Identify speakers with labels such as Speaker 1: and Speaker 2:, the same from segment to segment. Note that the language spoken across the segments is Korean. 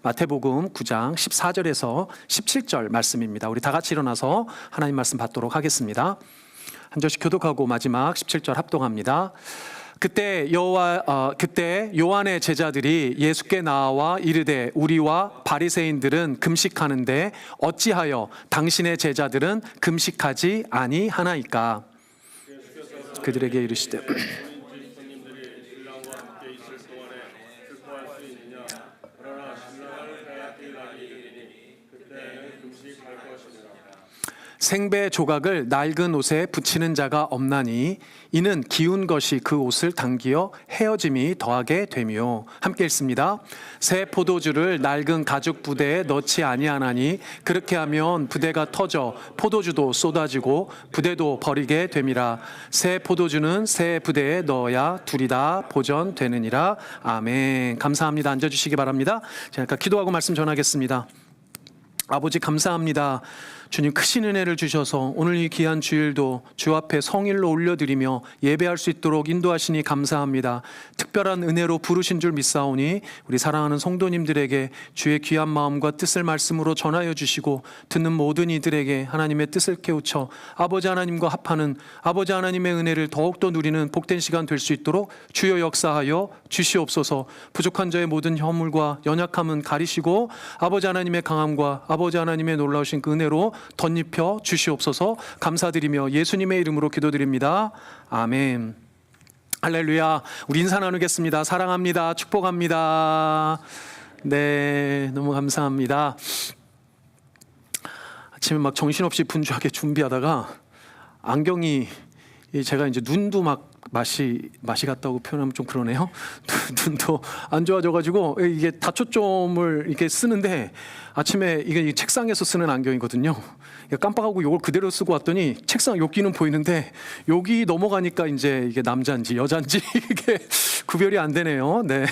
Speaker 1: 마태복음 9장 14절에서 17절 말씀입니다. 우리 다 같이 일어나서 하나님 말씀 받도록 하겠습니다. 한 절씩 교독하고 마지막 17절 합독합니다. 그때 요한의 제자들이 예수께 나와 이르되 우리와 바리새인들은 금식하는데 어찌하여 당신의 제자들은 금식하지 아니하나이까? 그들에게 이르시되 생배 조각을 낡은 옷에 붙이는 자가 없나니 이는 기운 것이 그 옷을 당기어 헤어짐이 더하게 되며. 함께 읽습니다. 새 포도주를 낡은 가죽 부대에 넣지 아니하나니 그렇게 하면 부대가 터져 포도주도 쏟아지고 부대도 버리게 됨이라. 새 포도주는 새 부대에 넣어야 둘이 다 보전되느니라. 아멘. 감사합니다. 앉아주시기 바랍니다. 제가 기도하고 말씀 전하겠습니다. 아버지 감사합니다. 주님 크신 은혜를 주셔서 오늘 이 귀한 주일도 주 앞에 성일로 올려드리며 예배할 수 있도록 인도하시니 감사합니다. 특별한 은혜로 부르신 줄 믿사오니 우리 사랑하는 성도님들에게 주의 귀한 마음과 뜻을 말씀으로 전하여 주시고 듣는 모든 이들에게 하나님의 뜻을 깨우쳐 아버지 하나님과 합하는 아버지 하나님의 은혜를 더욱더 누리는 복된 시간 될 수 있도록 주여 역사하여 주시옵소서. 부족한 저의 모든 허물과 연약함은 가리시고 아버지 하나님의 강함과 아버지 하나님의 놀라우신 그 은혜로 덧입혀 주시옵소서. 감사드리며 예수님의 이름으로 기도드립니다. 아멘. 할렐루야. 우리 인사 나누겠습니다. 사랑합니다. 축복합니다. 네, 너무 감사합니다. 아침에 막 정신없이 분주하게 준비하다가 안경이 제가 이제 눈도 막 맛이 갔다고 표현하면 좀 그러네요. 눈도 안 좋아져가지고 이게 다초점을 이렇게 쓰는데 아침에 이게 책상에서 쓰는 안경이거든요. 깜빡하고 이걸 그대로 쓰고 왔더니 책상 여기는 보이는데 여기 넘어가니까 이제 이게 남자인지 여자인지 이게 구별이 안 되네요. 네.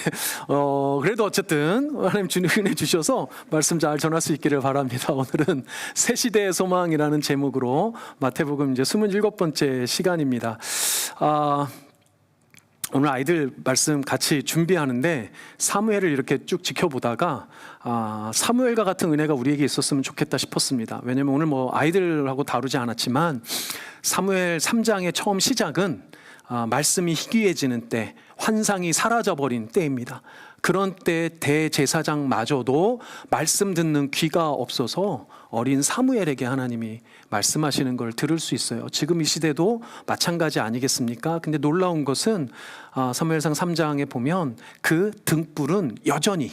Speaker 1: 그래도 어쨌든 하나님 주님 은혜 주셔서 말씀 잘 전할 수 있기를 바랍니다. 오늘은 새 시대의 소망이라는 제목으로 마태복음 이제 27번째 시간입니다. 오늘 아이들 말씀 같이 준비하는데 사무엘을 이렇게 쭉 지켜보다가 사무엘과 같은 은혜가 우리에게 있었으면 좋겠다 싶었습니다. 왜냐하면 오늘 뭐 아이들하고 다루지 않았지만 사무엘 3장의 처음 시작은 말씀이 희귀해지는 때, 환상이 사라져버린 때입니다. 그런 때 대제사장마저도 말씀 듣는 귀가 없어서 어린 사무엘에게 하나님이 말씀하시는 걸 들을 수 있어요. 지금 이 시대도 마찬가지 아니겠습니까? 근데 놀라운 것은 사무엘상 3장에 보면 그 등불은 여전히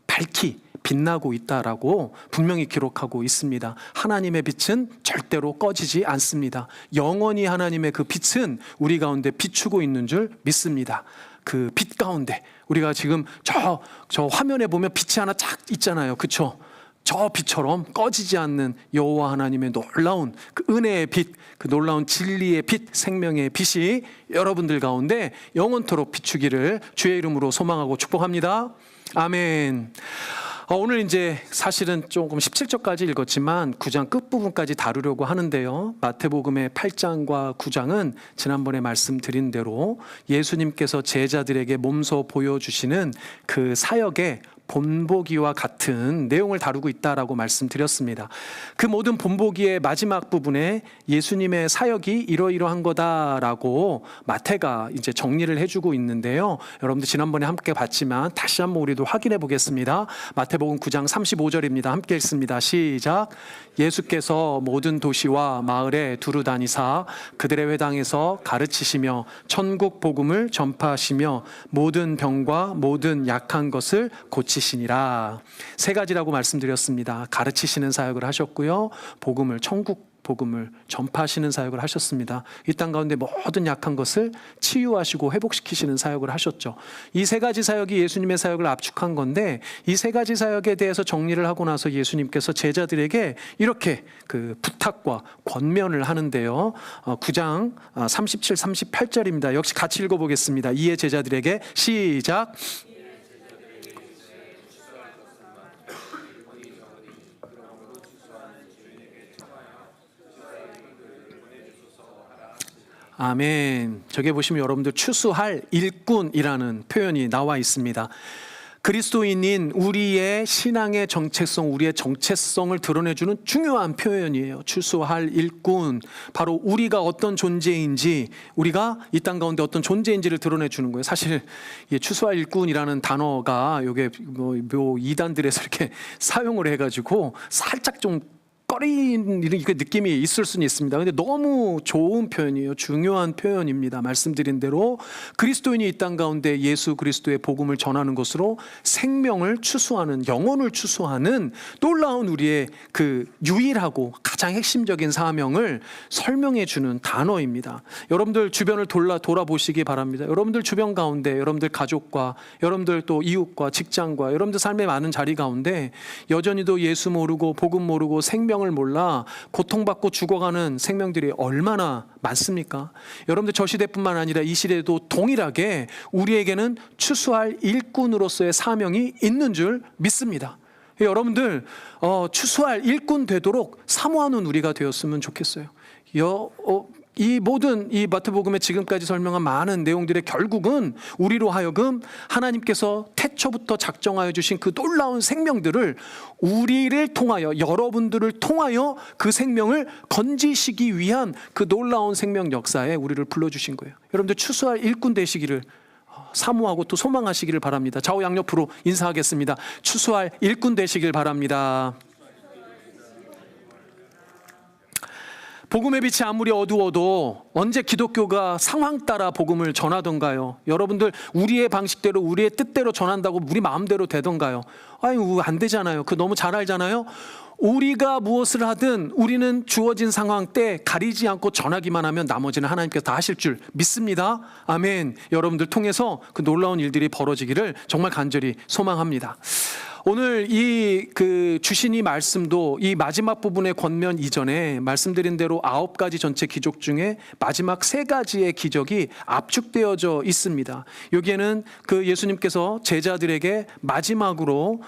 Speaker 1: 밝히 빛나고 있다라고 분명히 기록하고 있습니다. 하나님의 빛은 절대로 꺼지지 않습니다. 영원히 하나님의 그 빛은 우리 가운데 비추고 있는 줄 믿습니다. 그 빛 가운데 우리가 지금 저 화면에 보면 빛이 하나 쫙 있잖아요. 그렇죠? 저 빛처럼 꺼지지 않는 여호와 하나님의 놀라운 그 은혜의 빛, 그 놀라운 진리의 빛, 생명의 빛이 여러분들 가운데 영원토록 비추기를 주의 이름으로 소망하고 축복합니다. 아멘. 오늘 이제 사실은 조금 17절까지 읽었지만 9장 끝부분까지 다루려고 하는데요. 마태복음의 8장과 9장은 지난번에 말씀드린 대로 예수님께서 제자들에게 몸소 보여주시는 그 사역의 본보기와 같은 내용을 다루고 있다라고 말씀드렸습니다. 그 모든 본보기의 마지막 부분에 예수님의 사역이 이러이러한 거다라고 마태가 이제 정리를 해주고 있는데요. 여러분들 지난번에 함께 봤지만 다시 한번 우리도 확인해 보겠습니다. 마태복음 9장 35절입니다. 함께 읽습니다. 시작. 예수께서 모든 도시와 마을에 두루 다니사 그들의 회당에서 가르치시며 천국 복음을 전파하시며 모든 병과 모든 약한 것을 고치시니라. 세 가지라고 말씀드렸습니다. 가르치시는 사역을 하셨고요. 천국 복음을 전파하시는 사역을 하셨습니다. 이 땅 가운데 모든 약한 것을 치유하시고 회복시키시는 사역을 하셨죠. 이 세 가지 사역이 예수님의 사역을 압축한 건데 이 세 가지 사역에 대해서 정리를 하고 나서 예수님께서 제자들에게 이렇게 그 부탁과 권면을 하는데요. 9장 37, 38절입니다. 역시 같이 읽어보겠습니다. 이에 제자들에게 시작. 아멘. 저기 보시면 여러분들 추수할 일꾼이라는 표현이 나와 있습니다. 그리스도인인 우리의 신앙의 정체성, 우리의 정체성을 드러내주는 중요한 표현이에요. 추수할 일꾼, 바로 우리가 어떤 존재인지, 우리가 이 땅 가운데 어떤 존재인지를 드러내주는 거예요. 사실 추수할 일꾼이라는 단어가 이게 뭐 이단들에서 이렇게 사용을 해가지고 살짝 좀 꺼리는 느낌이 있을 수는 있습니다. 근데 너무 좋은 표현이에요. 중요한 표현입니다. 말씀드린 대로 그리스도인이 이 땅 가운데 예수 그리스도의 복음을 전하는 것으로 생명을 추수하는, 영혼을 추수하는 놀라운 우리의 그 유일하고 가장 핵심적인 사명을 설명해 주는 단어입니다. 여러분들 주변을 돌아보시기 바랍니다. 여러분들 주변 가운데 여러분들 가족과 여러분들 또 이웃과 직장과 여러분들 삶의 많은 자리 가운데 여전히도 예수 모르고 복음 모르고 생명을 몰라 고통받고 죽어가는 생명들이 얼마나 많습니까? 여러분들 저 시대뿐만 아니라 이 시대도 동일하게 우리에게는 추수할 일꾼으로서의 사명이 있는 줄 믿습니다. 여러분들 추수할 일꾼 되도록 사모하는 우리가 되었으면 좋겠어요. 이 모든 이 마태복음의 지금까지 설명한 많은 내용들의 결국은 우리로 하여금 하나님께서 태초부터 작정하여 주신 그 놀라운 생명들을 우리를 통하여, 여러분들을 통하여 그 생명을 건지시기 위한 그 놀라운 생명 역사에 우리를 불러주신 거예요. 여러분들 추수할 일꾼 되시기를 사모하고 또 소망하시기를 바랍니다. 좌우 양옆으로 인사하겠습니다. 추수할 일꾼 되시길 바랍니다. 복음의 빛이 아무리 어두워도 언제 기독교가 상황 따라 복음을 전하던가요? 여러분들 우리의 방식대로 우리의 뜻대로 전한다고 우리 마음대로 되던가요? 아유, 안 되잖아요. 그거 너무 잘 알잖아요. 우리가 무엇을 하든 우리는 주어진 상황 때 가리지 않고 전하기만 하면 나머지는 하나님께서 다 하실 줄 믿습니다. 아멘. 여러분들 통해서 그 놀라운 일들이 벌어지기를 정말 간절히 소망합니다. 오늘 주신 이 말씀도 이 마지막 부분의 권면 이전에 말씀드린 대로 9가지 전체 기적 중에 마지막 3가지의 기적이 압축되어져 있습니다. 여기에는 그 예수님께서 제자들에게 마지막으로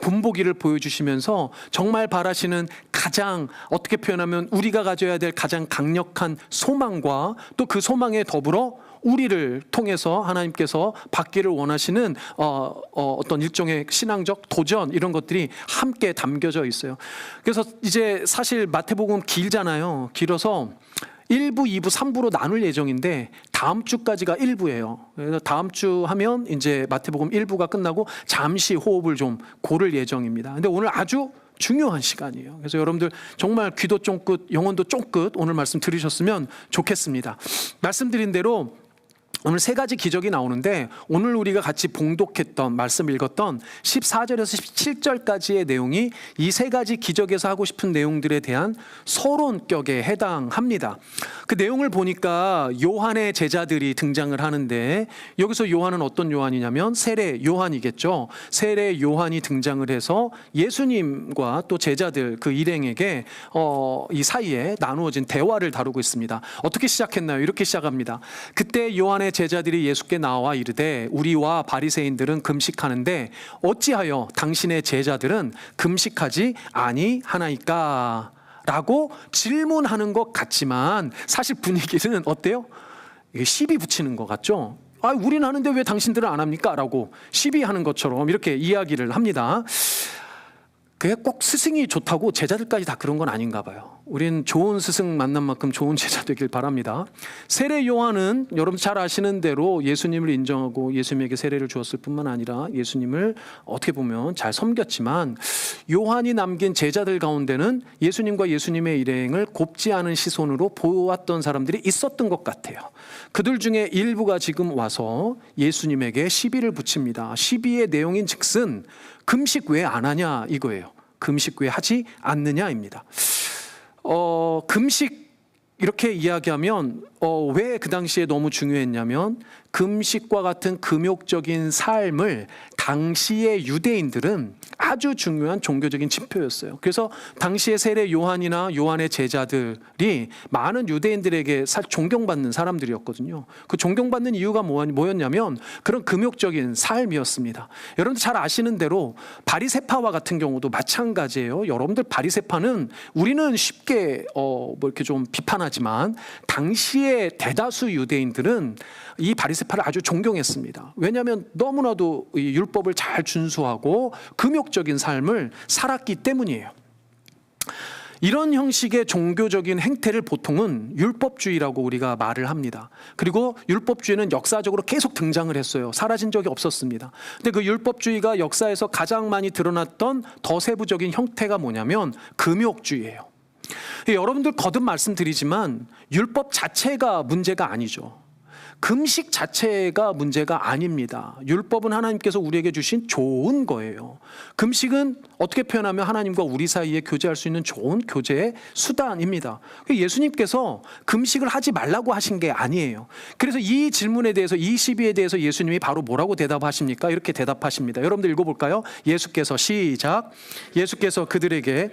Speaker 1: 분보기를 보여주시면서 정말 바라시는 가장, 어떻게 표현하면 우리가 가져야 될 가장 강력한 소망과 또 그 소망에 더불어 우리를 통해서 하나님께서 받기를 원하시는 어떤 일종의 신앙적 도전, 이런 것들이 함께 담겨져 있어요. 그래서 이제 사실 마태복음 길잖아요. 길어서 1부, 2부, 3부로 나눌 예정인데 다음 주까지가 1부예요. 그래서 다음 주 하면 이제 마태복음 1부가 끝나고 잠시 호흡을 좀 고를 예정입니다. 근데 오늘 아주 중요한 시간이에요. 그래서 여러분들 정말 귀도 쫑긋, 영혼도 쫑긋 오늘 말씀 들으셨으면 좋겠습니다. 말씀드린 대로 오늘 3가지 기적이 나오는데 오늘 우리가 같이 봉독했던, 말씀 읽었던 14절에서 17절까지의 내용이 이 3가지 기적에서 하고 싶은 내용들에 대한 서론격에 해당합니다. 그 내용을 보니까 요한의 제자들이 등장을 하는데 여기서 요한은 어떤 요한이냐면 세례 요한이겠죠. 세례 요한이 등장을 해서 예수님과 또 제자들 그 일행에게 이 사이에 나누어진 대화를 다루고 있습니다. 어떻게 시작했나요? 이렇게 시작합니다. 그때 요한의 제자들이 예수께 나와 이르되 우리와 바리새인들은 금식하는데 어찌하여 당신의 제자들은 금식하지 아니하나이까? 라고 질문하는 것 같지만 사실 분위기는 어때요? 시비 붙이는 것 같죠? 우리는 하는데 왜 당신들은 안 합니까? 라고 시비하는 것처럼 이렇게 이야기를 합니다. 그게 꼭 스승이 좋다고 제자들까지 다 그런 건 아닌가 봐요. 우린 좋은 스승 만난 만큼 좋은 제자 되길 바랍니다. 세례 요한은 여러분 잘 아시는 대로 예수님을 인정하고 예수님에게 세례를 주었을 뿐만 아니라 예수님을 어떻게 보면 잘 섬겼지만 요한이 남긴 제자들 가운데는 예수님과 예수님의 일행을 곱지 않은 시선으로 보았던 사람들이 있었던 것 같아요. 그들 중에 일부가 지금 와서 예수님에게 시비를 붙입니다. 시비의 내용인 즉슨 금식 왜 안 하냐 이거예요. 금식 왜 하지 않느냐입니다. 금식 이렇게 이야기하면 왜 그 당시에 너무 중요했냐면 금식과 같은 금욕적인 삶을 당시의 유대인들은 아주 중요한 종교적인 지표였어요. 그래서 당시의 세례 요한이나 요한의 제자들이 많은 유대인들에게 존경받는 사람들이었거든요. 그 존경받는 이유가 뭐였냐면 그런 금욕적인 삶이었습니다. 여러분들 잘 아시는 대로 바리새파와 같은 경우도 마찬가지예요. 여러분들 바리새파는 우리는 쉽게 뭐 이렇게 좀 비판하지만 당시의 대다수 유대인들은 이 바리새파를 아주 존경했습니다. 왜냐하면 너무나도 이 율법을 잘 준수하고 금욕적인 삶을 살았기 때문이에요. 이런 형식의 종교적인 행태를 보통은 율법주의라고 우리가 말을 합니다. 그리고 율법주의는 역사적으로 계속 등장을 했어요. 사라진 적이 없었습니다. 근데 그 율법주의가 역사에서 가장 많이 드러났던 더 세부적인 형태가 뭐냐면 금욕주의예요. 여러분들 거듭 말씀드리지만 율법 자체가 문제가 아니죠. 금식 자체가 문제가 아닙니다. 율법은 하나님께서 우리에게 주신 좋은 거예요. 금식은 어떻게 표현하면 하나님과 우리 사이에 교제할 수 있는 좋은 교제의 수단입니다. 예수님께서 금식을 하지 말라고 하신 게 아니에요. 그래서 이 질문에 대해서, 이 시비에 대해서 예수님이 바로 뭐라고 대답하십니까? 이렇게 대답하십니다. 여러분들 읽어볼까요? 예수께서 시작. 예수께서 그들에게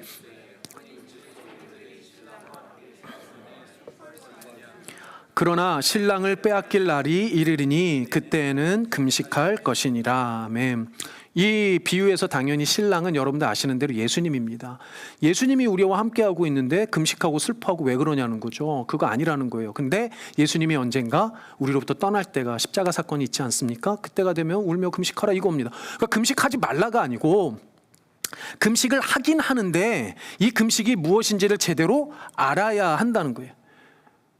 Speaker 1: 그러나 신랑을 빼앗길 날이 이르리니 그때에는 금식할 것이니라. 아멘. 이 비유에서 당연히 신랑은 여러분들 아시는 대로 예수님입니다. 예수님이 우리와 함께하고 있는데 금식하고 슬퍼하고 왜 그러냐는 거죠. 그거 아니라는 거예요. 근데 예수님이 언젠가 우리로부터 떠날 때가 십자가 사건이 있지 않습니까? 그때가 되면 울며 금식하라 이겁니다. 그러니까 금식하지 말라가 아니고 금식을 하긴 하는데 이 금식이 무엇인지를 제대로 알아야 한다는 거예요.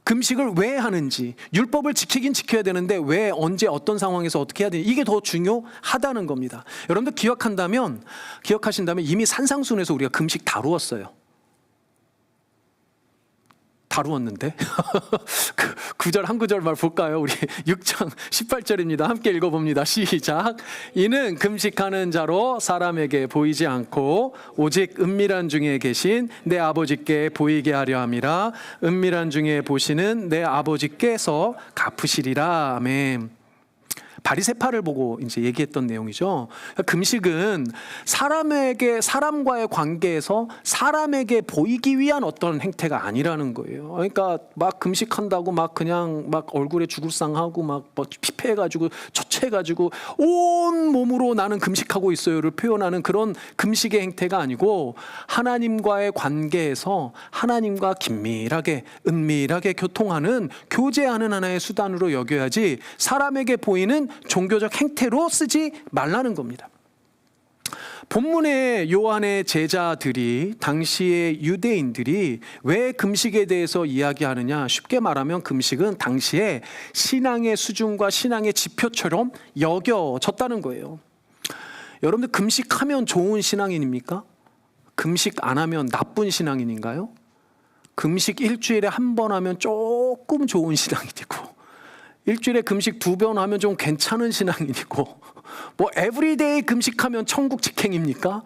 Speaker 1: 금식을 왜 하는지, 율법을 지키긴 지켜야 되는데 왜, 언제, 어떤 상황에서 어떻게 해야 되는지, 이게 더 중요하다는 겁니다. 여러분들 기억하신다면 이미 산상순에서 우리가 금식 다루었어요. 다루었는데 그 구절 한 구절만 볼까요? 우리 6장 18절입니다. 함께 읽어봅니다. 시작. 이는 금식하는 자로 사람에게 보이지 않고 오직 은밀한 중에 계신 내 아버지께 보이게 하려 함이라. 은밀한 중에 보시는 내 아버지께서 갚으시리라. 아멘. 바리새파를 보고 이제 얘기했던 내용이죠. 금식은 사람과의 관계에서 사람에게 보이기 위한 어떤 행태가 아니라는 거예요. 그러니까 막 금식한다고 막 그냥 막 얼굴에 죽을상하고 막 피폐해가지고 처체해가지고 온 몸으로 나는 금식하고 있어요를 표현하는 그런 금식의 행태가 아니고 하나님과의 관계에서 하나님과 긴밀하게 은밀하게 교통하는 교제하는 하나의 수단으로 여겨야지 사람에게 보이는 종교적 행태로 쓰지 말라는 겁니다. 본문의 요한의 제자들이, 당시의 유대인들이 왜 금식에 대해서 이야기하느냐? 쉽게 말하면 금식은 당시에 신앙의 수준과 신앙의 지표처럼 여겨졌다는 거예요. 여러분들 금식하면 좋은 신앙인입니까? 금식 안 하면 나쁜 신앙인인가요? 금식 일주일에 한 번 하면 조금 좋은 신앙인이고, 일주일에 금식 2번 하면 좀 괜찮은 신앙인이고, 뭐 에브리데이 금식하면 천국 직행입니까?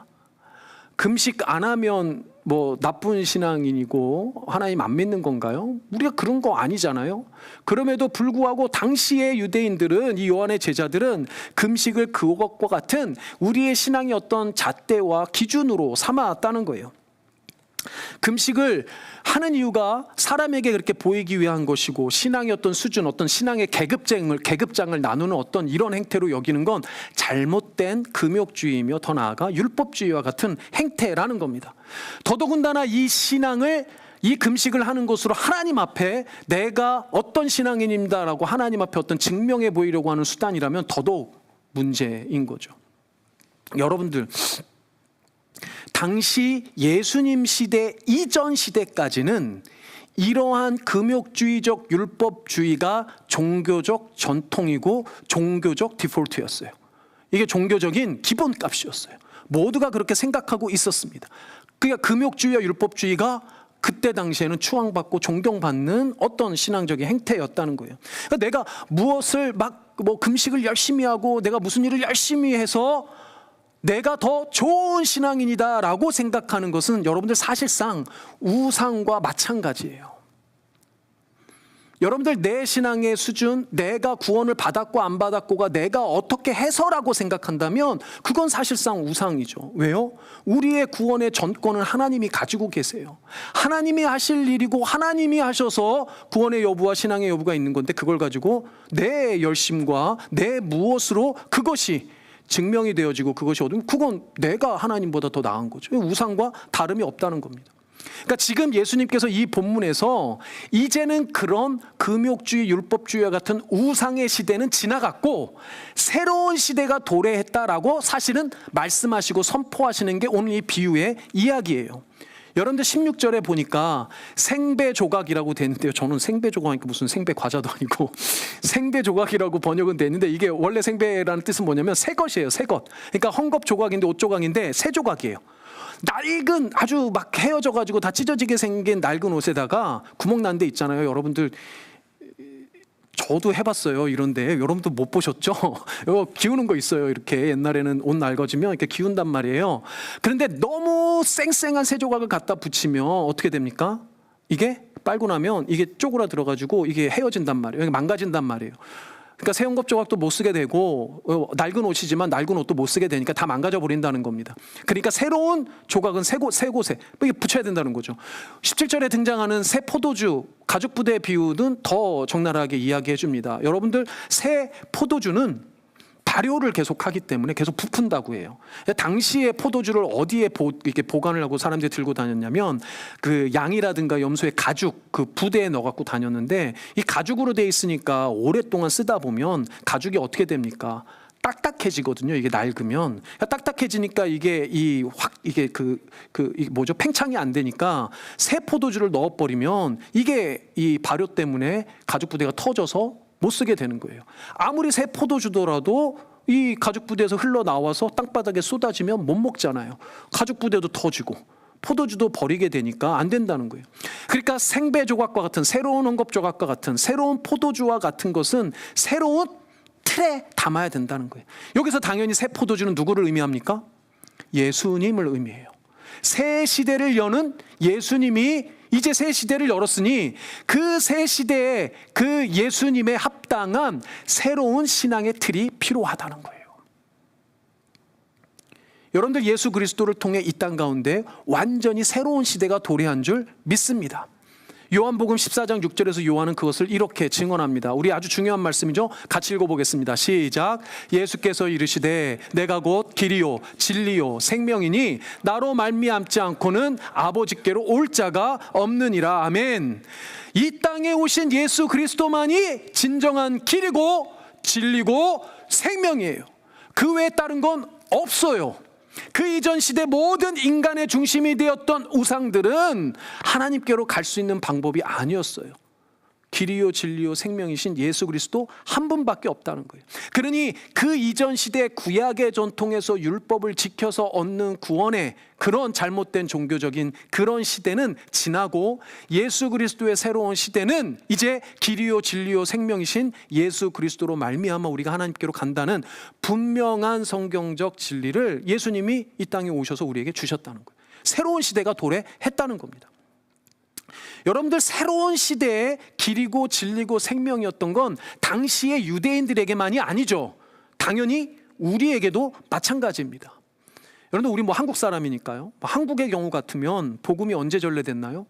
Speaker 1: 금식 안 하면 뭐 나쁜 신앙인이고 하나님 안 믿는 건가요? 우리가 그런 거 아니잖아요. 그럼에도 불구하고 당시의 유대인들은, 이 요한의 제자들은 금식을 그것과 같은 우리의 신앙의 어떤 잣대와 기준으로 삼았다는 거예요. 금식을 하는 이유가 사람에게 그렇게 보이기 위한 것이고, 신앙의 어떤 수준, 어떤 신앙의 계급장을 나누는 어떤 이런 행태로 여기는 건 잘못된 금욕주의이며 더 나아가 율법주의와 같은 행태라는 겁니다. 더더군다나 이 금식을 하는 것으로 하나님 앞에 내가 어떤 신앙인입니다라고 하나님 앞에 어떤 증명해 보이려고 하는 수단이라면 더더욱 문제인 거죠. 여러분들, 당시 예수님 시대 이전 시대까지는 이러한 금욕주의적 율법주의가 종교적 전통이고 종교적 디폴트였어요. 이게 종교적인 기본값이었어요. 모두가 그렇게 생각하고 있었습니다. 그러니까 금욕주의와 율법주의가 그때 당시에는 추앙받고 존경받는 어떤 신앙적인 행태였다는 거예요. 그러니까 내가 무엇을 금식을 열심히 하고 내가 무슨 일을 열심히 해서 내가 더 좋은 신앙인이다라고 생각하는 것은 여러분들 사실상 우상과 마찬가지예요. 여러분들 내 신앙의 수준, 내가 구원을 받았고 안 받았고가 내가 어떻게 해서라고 생각한다면 그건 사실상 우상이죠. 왜요? 우리의 구원의 전권은 하나님이 가지고 계세요. 하나님이 하실 일이고 하나님이 하셔서 구원의 여부와 신앙의 여부가 있는 건데, 그걸 가지고 내 열심과 내 무엇으로 그것이 증명이 되어지고 그것이 얻으면 그건 내가 하나님보다 더 나은 거죠. 우상과 다름이 없다는 겁니다. 그러니까 지금 예수님께서 이 본문에서 이제는 그런 금욕주의, 율법주의와 같은 우상의 시대는 지나갔고 새로운 시대가 도래했다라고 사실은 말씀하시고 선포하시는 게 오늘 이 비유의 이야기예요. 여러분들 16절에 보니까 생배 조각이라고 되는데요. 저는 생배 조각이니까 무슨 생배 과자도 아니고 생배 조각이라고 번역은 되는데, 이게 원래 생배라는 뜻은 뭐냐면 새 것이에요. 새 것. 그러니까 헝겊 조각인데 옷 조각인데 새 조각이에요. 낡은, 아주 막 헤어져 가지고 다 찢어지게 생긴 낡은 옷에다가 구멍 난 데 있잖아요. 여러분들 저도 해봤어요. 이런데 여러분도 못 보셨죠? 이거 기우는 거 있어요. 이렇게 옛날에는 옷 낡아지면 이렇게 기운단 말이에요. 그런데 너무 쌩쌩한 새 조각을 갖다 붙이면 어떻게 됩니까? 이게 빨고 나면 이게 쪼그라 들어가지고 이게 헤어진단 말이에요. 망가진단 말이에요. 그러니까 새 헝겊 조각도 못 쓰게 되고 낡은 옷이지만 낡은 옷도 못 쓰게 되니까 다 망가져 버린다는 겁니다. 그러니까 새로운 조각은 새 곳에 붙여야 된다는 거죠. 17절에 등장하는 새 포도주 가죽 부대의 비유는 더 적나라하게 이야기해 줍니다. 여러분들 새 포도주는 발효를 계속하기 때문에 계속 부푼다고 해요. 당시에 포도주를 어디에 이렇게 보관을 하고 사람들이 들고 다녔냐면 그 양이라든가 염소의 가죽 그 부대에 넣어 갖고 다녔는데, 이 가죽으로 돼 있으니까 오랫동안 쓰다 보면 가죽이 어떻게 됩니까? 딱딱해지거든요. 이게 낡으면 딱딱해지니까 이게 이게 뭐죠? 팽창이 안 되니까 새 포도주를 넣어 버리면 이게 이 발효 때문에 가죽 부대가 터져서 못 쓰게 되는 거예요. 아무리 새 포도주더라도 이 가죽 부대에서 흘러나와서 땅바닥에 쏟아지면 못 먹잖아요. 가죽 부대도 터지고 포도주도 버리게 되니까 안 된다는 거예요. 그러니까 생배 조각과 같은, 새로운 헝겊 조각과 같은, 새로운 포도주와 같은 것은 새로운 틀에 담아야 된다는 거예요. 여기서 당연히 새 포도주는 누구를 의미합니까? 예수님을 의미해요. 새 시대를 여는 예수님이 이제 새 시대를 열었으니 그 새 시대에 그 예수님에 합당한 새로운 신앙의 틀이 필요하다는 거예요. 여러분들 예수 그리스도를 통해 이 땅 가운데 완전히 새로운 시대가 도래한 줄 믿습니다. 요한복음 14장 6절에서 요한은 그것을 이렇게 증언합니다. 우리 아주 중요한 말씀이죠. 같이 읽어보겠습니다. 시작. 예수께서 이르시되 내가 곧 길이요 진리요 생명이니 나로 말미암지 않고는 아버지께로 올 자가 없느니라. 아멘. 이 땅에 오신 예수 그리스도만이 진정한 길이고 진리고 생명이에요. 그 외에 다른 건 없어요. 그 이전 시대 모든 인간의 중심이 되었던 우상들은 하나님께로 갈 수 있는 방법이 아니었어요. 길이요 진리요 생명이신 예수 그리스도 한 분밖에 없다는 거예요. 그러니 그 이전 시대 구약의 전통에서 율법을 지켜서 얻는 구원의 그런 잘못된 종교적인 그런 시대는 지나고 예수 그리스도의 새로운 시대는 이제 길이요 진리요 생명이신 예수 그리스도로 말미암아 우리가 하나님께로 간다는 분명한 성경적 진리를 예수님이 이 땅에 오셔서 우리에게 주셨다는 거예요. 새로운 시대가 도래했다는 겁니다. 여러분들 새로운 시대의 길이고 진리고 생명이었던 건 당시의 유대인들에게만이 아니죠. 당연히 우리에게도 마찬가지입니다. 여러분들 우리 한국 사람이니까요. 한국의 경우 같으면 복음이 언제 전래됐나요?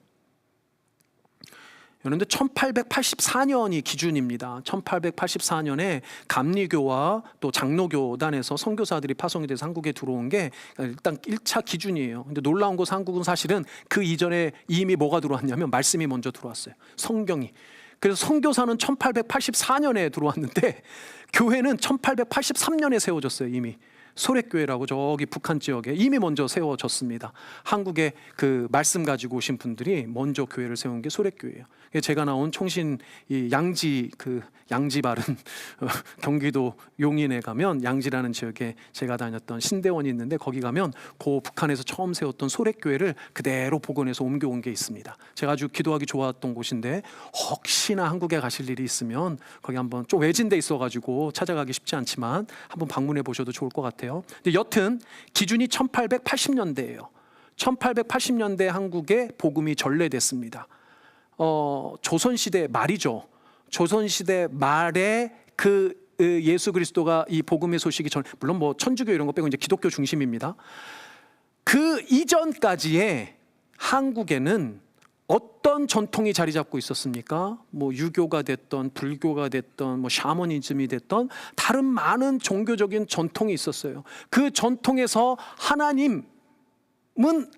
Speaker 1: 여러분들 1884년이 기준입니다. 1884년에 감리교와 또 장로교단에서 선교사들이 파송이 돼서 한국에 들어온 게 일단 1차 기준이에요. 근데 놀라운 것은 한국은 사실은 그 이전에 이미 뭐가 들어왔냐면 말씀이 먼저 들어왔어요. 성경이. 그래서 선교사는 1884년에 들어왔는데 교회는 1883년에 세워졌어요. 이미. 소래교회라고 저기 북한 지역에 이미 먼저 세워졌습니다. 한국에 그 말씀 가지고 오신 분들이 먼저 교회를 세운 게 소래교회예요. 제가 나온 총신 이 양지 바른 경기도 용인에 가면 양지라는 지역에 제가 다녔던 신대원이 있는데 거기 가면 그 북한에서 처음 세웠던 소래교회를 그대로 복원해서 옮겨온 게 있습니다. 제가 아주 기도하기 좋았던 곳인데 혹시나 한국에 가실 일이 있으면 거기 한번 좀 외진데 있어가지고 찾아가기 쉽지 않지만 한번 방문해 보셔도 좋을 것 같아요. 근데 여튼 기준이 1880년대예요. 1880년대 한국에 복음이 전래됐습니다. 조선시대 말이죠. 조선시대 말에 그 예수 그리스도가 이 복음의 소식이 물론 뭐 천주교 이런 거 빼고 이제 기독교 중심입니다. 그 이전까지의 한국에는 어떤 전통이 자리 잡고 있었습니까? 뭐 유교가 됐던 불교가 됐던 뭐 샤머니즘이 됐던 다른 많은 종교적인 전통이 있었어요. 그 전통에서 하나님은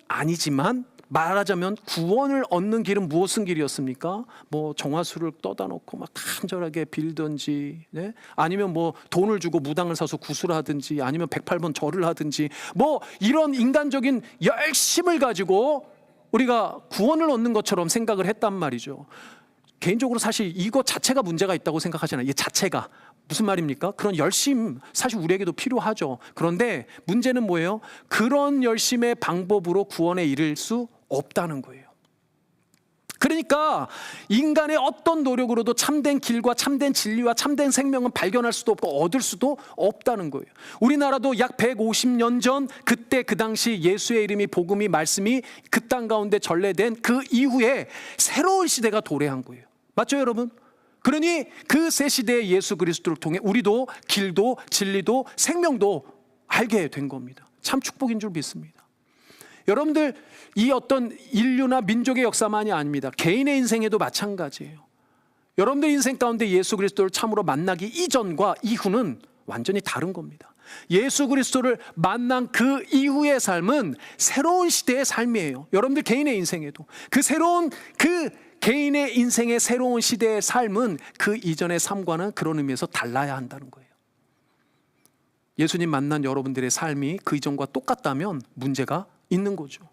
Speaker 1: 아니지만 말하자면 구원을 얻는 길은 무엇은 길이었습니까? 뭐 정화수를 떠다 놓고 막 간절하게 빌든지, 네? 아니면 뭐 돈을 주고 무당을 사서 구슬을 하든지, 아니면 108번 절을 하든지, 뭐 이런 인간적인 열심을 가지고 우리가 구원을 얻는 것처럼 생각을 했단 말이죠. 개인적으로 사실 이거 자체가 문제가 있다고 생각하지 않아요. 이 자체가 무슨 말입니까? 그런 열심 사실 우리에게도 필요하죠. 그런데 문제는 뭐예요? 그런 열심의 방법으로 구원에 이를 수 없다는 거예요. 그러니까 인간의 어떤 노력으로도 참된 길과 참된 진리와 참된 생명은 발견할 수도 없고 얻을 수도 없다는 거예요. 우리나라도 약 150년 전 그때 그 당시 예수의 이름이 복음이 말씀이 그 땅 가운데 전래된 그 이후에 새로운 시대가 도래한 거예요. 맞죠 여러분? 그러니 그 새 시대의 예수 그리스도를 통해 우리도 길도 진리도 생명도 알게 된 겁니다. 참 축복인 줄 믿습니다. 여러분들 이 어떤 인류나 민족의 역사만이 아닙니다. 개인의 인생에도 마찬가지예요. 여러분들 인생 가운데 예수 그리스도를 참으로 만나기 이전과 이후는 완전히 다른 겁니다. 예수 그리스도를 만난 그 이후의 삶은 새로운 시대의 삶이에요. 여러분들 개인의 인생에도 그 새로운 그 개인의 인생의 새로운 시대의 삶은 그 이전의 삶과는 그런 의미에서 달라야 한다는 거예요. 예수님 만난 여러분들의 삶이 그 이전과 똑같다면 문제가 있는 거죠.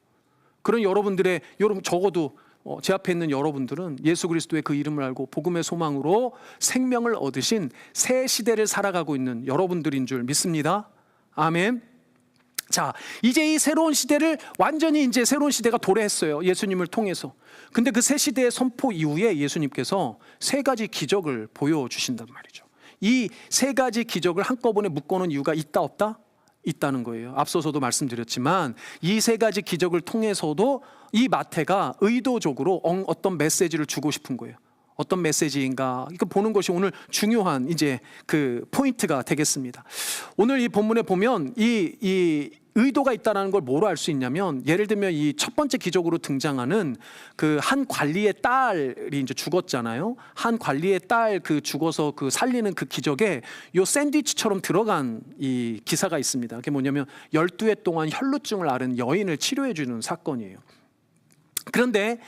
Speaker 1: 그런 여러분들의 적어도 제 앞에 있는 여러분들은 예수 그리스도의 그 이름을 알고 복음의 소망으로 생명을 얻으신 새 시대를 살아가고 있는 여러분들인 줄 믿습니다. 아멘. 자, 이제 이 새로운 시대를 완전히 이제 새로운 시대가 도래했어요. 예수님을 통해서. 근데 그 새 시대의 선포 이후에 예수님께서 세 가지 기적을 보여주신단 말이죠. 이 세 가지 기적을 한꺼번에 묶어놓은 이유가 있다 없다? 있다는 거예요. 앞서서도 말씀드렸지만 이 세 가지 기적을 통해서도 이 마태가 의도적으로 어떤 메시지를 주고 싶은 거예요. 어떤 메시지인가 이거 보는 것이 오늘 중요한 이제 그 포인트가 되겠습니다. 오늘 이 본문에 보면 이 의도가 있다는 걸 뭐로 알 수 있냐면, 예를 들면 이 첫 번째 기적으로 등장하는 그 한 관리의 딸이 이제 죽었잖아요. 한 관리의 딸 그 죽어서 그 살리는 그 기적에 요 샌드위치처럼 들어간 이 기사가 있습니다. 그게 뭐냐면 12해 동안 혈루증을 앓은 여인을 치료해 주는 사건이에요. 그런데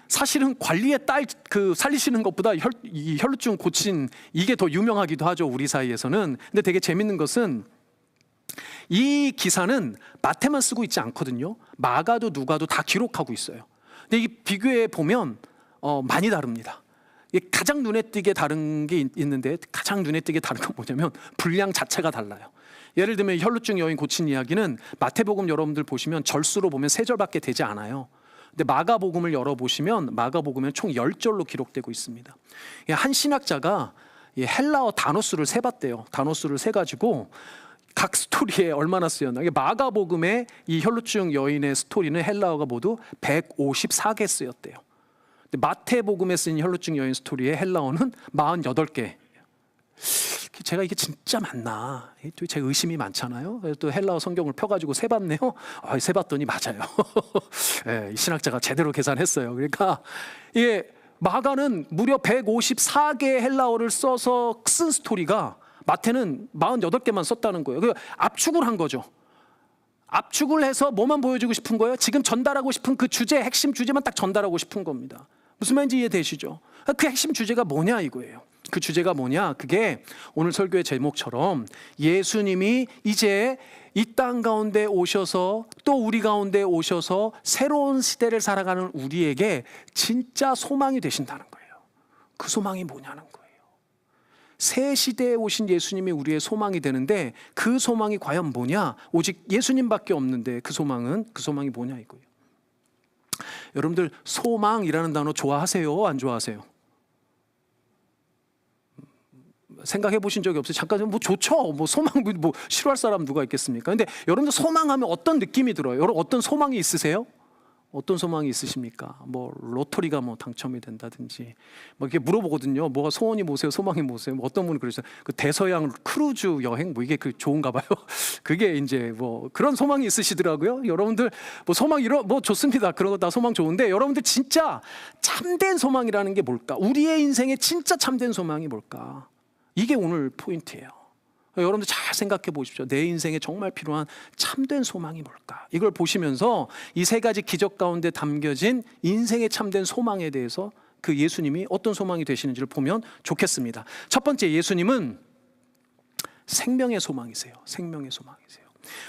Speaker 1: 사실은 관리의 딸 그 살리시는 것보다 이 혈루증 고친 이게 더 유명하기도 하죠, 우리 사이에서는. 근데 되게 재밌는 것은 이 기사는 마태만 쓰고 있지 않거든요. 마가도 누가도 다 기록하고 있어요. 근데 이 비교해 보면 많이 다릅니다. 가장 눈에 띄게 다른 게 있는데, 가장 눈에 띄게 다른 건 뭐냐면 분량 자체가 달라요. 예를 들면 혈루증 여인 고친 이야기는 마태복음 여러분들 보시면 절수로 보면 3절밖에 되지 않아요. 근데 마가복음을 열어보시면 마가복음은 총 10절로 기록되고 있습니다. 한 신학자가 헬라어 단어수를 세봤대요. 단어수를 세가지고 각 스토리에 얼마나 쓰였나. 마가복음의 이 혈루증 여인의 스토리는 헬라어가 모두 154개 쓰였대요. 근데 마태복음에 쓴 혈루증 여인 스토리의 헬라어는 48개. 제가 이게 진짜 맞나? 제 의심이 많잖아요. 그래서 또 헬라어 성경을 펴가지고 세봤네요. 세봤더니 맞아요. 이 신학자가 제대로 계산했어요. 그러니까 이게 마가는 무려 154개의 헬라어를 써서 쓴 스토리가 마태는 48개만 썼다는 거예요. 그 압축을 한 거죠. 압축을 해서 뭐만 보여주고 싶은 거예요? 지금 전달하고 싶은 그 주제, 핵심 주제만 딱 전달하고 싶은 겁니다. 무슨 말인지 이해되시죠? 그 핵심 주제가 뭐냐 이거예요. 그 주제가 뭐냐? 그게 오늘 설교의 제목처럼 예수님이 이제 이 땅 가운데 오셔서 또 우리 가운데 오셔서 새로운 시대를 살아가는 우리에게 진짜 소망이 되신다는 거예요. 그 소망이 뭐냐는 거예요. 새 시대에 오신 예수님이 우리의 소망이 되는데 그 소망이 과연 뭐냐? 오직 예수님밖에 없는데 그 소망이 뭐냐 이거예요. 여러분들 소망이라는 단어 좋아하세요? 안 좋아하세요? 생각해 보신 적이 없어요? 잠깐 뭐 좋죠. 뭐 소망 뭐 싫어할 사람 누가 있겠습니까? 근데 여러분들 소망하면 어떤 느낌이 들어요? 여러분 어떤 소망이 있으세요? 어떤 소망이 있으십니까? 뭐 로터리가 뭐 당첨이 된다든지 뭐 이렇게 물어보거든요. 뭐가 소원이 뭐세요? 소망이 뭐세요? 뭐 어떤 분이 그러죠. 그 대서양 크루즈 여행 뭐 이게 그 좋은가 봐요. 그게 이제 뭐 그런 소망이 있으시더라고요. 여러분들 뭐 소망 이런 뭐 좋습니다. 그런 거 다 소망 좋은데 여러분들 진짜 참된 소망이라는 게 뭘까? 우리의 인생에 진짜 참된 소망이 뭘까? 이게 오늘 포인트예요. 여러분들 잘 생각해 보십시오. 내 인생에 정말 필요한 참된 소망이 뭘까? 이걸 보시면서 이 세 가지 기적 가운데 담겨진 인생의 참된 소망에 대해서 그 예수님이 어떤 소망이 되시는지를 보면 좋겠습니다. 첫 번째, 예수님은 생명의 소망이세요. 생명의 소망이세요.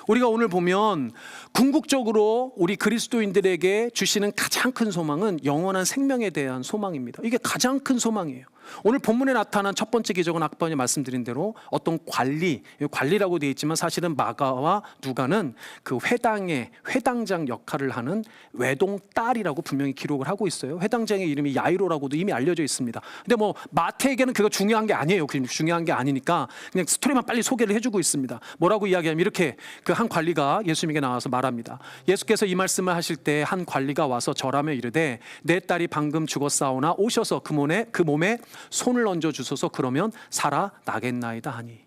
Speaker 1: 우리가 오늘 보면 궁극적으로 우리 그리스도인들에게 주시는 가장 큰 소망은 영원한 생명에 대한 소망입니다. 이게 가장 큰 소망이에요. 오늘 본문에 나타난 첫 번째 기적은 아까 전에 말씀드린 대로 어떤 관리라고 되어 있지만 사실은 마가와 누가는 그 회당장 역할을 하는 외동딸이라고 분명히 기록을 하고 있어요. 회당장의 이름이 야이로라고도 이미 알려져 있습니다. 근데 뭐 마태에게는 그거 중요한 게 아니에요. 중요한 게 아니니까 그냥 스토리만 빨리 소개를 해주고 있습니다. 뭐라고 이야기하면 이렇게 그 한 관리가 예수님에게 나와서 말합니다. 예수께서 이 말씀을 하실 때 한 관리가 와서 절하며 이르되 내 딸이 방금 죽었사오나 오셔서 그 몸에 손을 얹어 주소서. 그러면 살아나겠나이다 하니,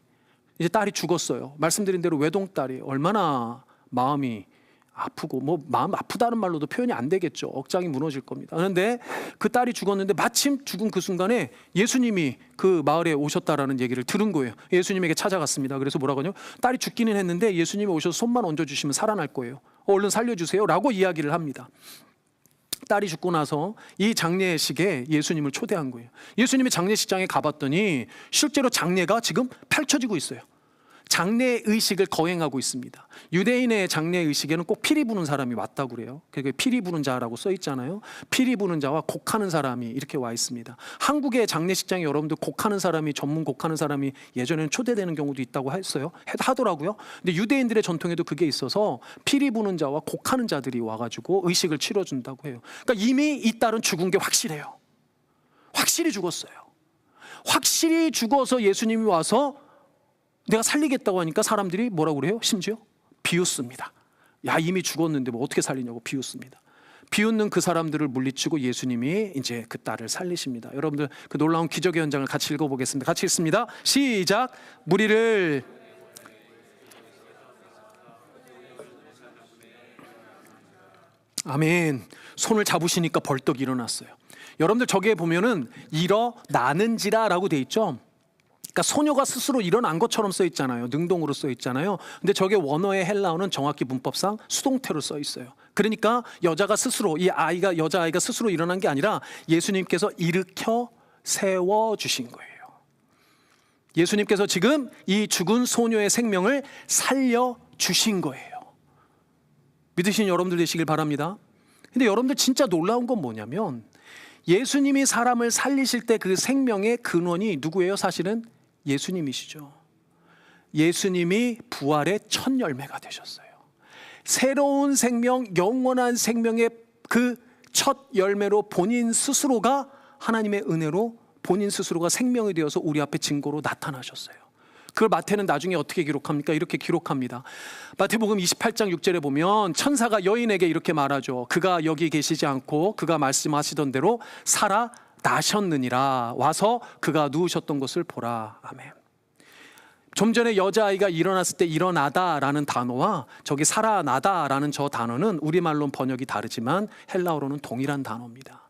Speaker 1: 이제 딸이 죽었어요. 말씀드린 대로 외동딸이 얼마나 마음이 아프고, 뭐 마음 아프다는 말로도 표현이 안 되겠죠. 억장이 무너질 겁니다. 그런데 그 딸이 죽었는데 마침 죽은 그 순간에 예수님이 그 마을에 오셨다라는 얘기를 들은 거예요. 예수님에게 찾아갔습니다. 그래서 뭐라고 하냐면 딸이 죽기는 했는데 예수님이 오셔서 손만 얹어주시면 살아날 거예요. 얼른 살려주세요 라고 이야기를 합니다. 딸이 죽고 나서 이 장례식에 예수님을 초대한 거예요. 예수님이 장례식장에 가봤더니 실제로 장례가 지금 펼쳐지고 있어요. 장례 의식을 거행하고 있습니다. 유대인의 장례 의식에는 꼭 피리 부는 사람이 왔다고 그래요. 그게 피리 부는 자라고 써 있잖아요. 피리 부는 자와 곡하는 사람이 이렇게 와 있습니다. 한국의 장례식장에 여러분들 곡하는 사람이, 전문 곡하는 사람이 예전에는 초대되는 경우도 있다고 하더라고요. 근데 유대인들의 전통에도 그게 있어서 피리 부는 자와 곡하는 자들이 와가지고 의식을 치러준다고 해요. 그러니까 이미 이 딸은 죽은 게 확실해요. 확실히 죽었어요. 확실히 죽어서 예수님이 와서 내가 살리겠다고 하니까 사람들이 뭐라고 그래요? 심지어 비웃습니다. 야, 이미 죽었는데 뭐 어떻게 살리냐고 비웃습니다. 비웃는 그 사람들을 물리치고 예수님이 이제 그 딸을 살리십니다. 여러분들 그 놀라운 기적의 현장을 같이 읽어보겠습니다. 같이 읽습니다. 시작. 무리를 아멘. 손을 잡으시니까 벌떡 일어났어요. 여러분들 저기에 보면은 일어나는지라라고 돼 있죠. 그러니까 소녀가 스스로 일어난 것처럼 써 있잖아요. 능동으로 써 있잖아요. 근데 저게 원어의 헬라어는 정확히 문법상 수동태로 써 있어요. 그러니까 여자아이가 스스로 일어난 게 아니라 예수님께서 일으켜 세워 주신 거예요. 예수님께서 지금 이 죽은 소녀의 생명을 살려 주신 거예요. 믿으신 여러분들 되시길 바랍니다. 근데 여러분들 진짜 놀라운 건 뭐냐면 예수님이 사람을 살리실 때 그 생명의 근원이 누구예요? 사실은 예수님이시죠. 예수님이 부활의 첫 열매가 되셨어요. 새로운 생명, 영원한 생명의 그 첫 열매로 본인 스스로가 하나님의 은혜로 본인 스스로가 생명이 되어서 우리 앞에 증거로 나타나셨어요. 그걸 마태는 나중에 어떻게 기록합니까? 이렇게 기록합니다. 마태복음 28장 6절에 보면 천사가 여인에게 이렇게 말하죠. 그가 여기 계시지 않고 그가 말씀하시던 대로 살아나셨느니라. 와서 그가 누우셨던 것을 보라. 아멘. 좀 전에 여자아이가 일어났을 때 일어나다라는 단어와 저기 살아나다라는 저 단어는 우리말로는 번역이 다르지만 헬라어로는 동일한 단어입니다.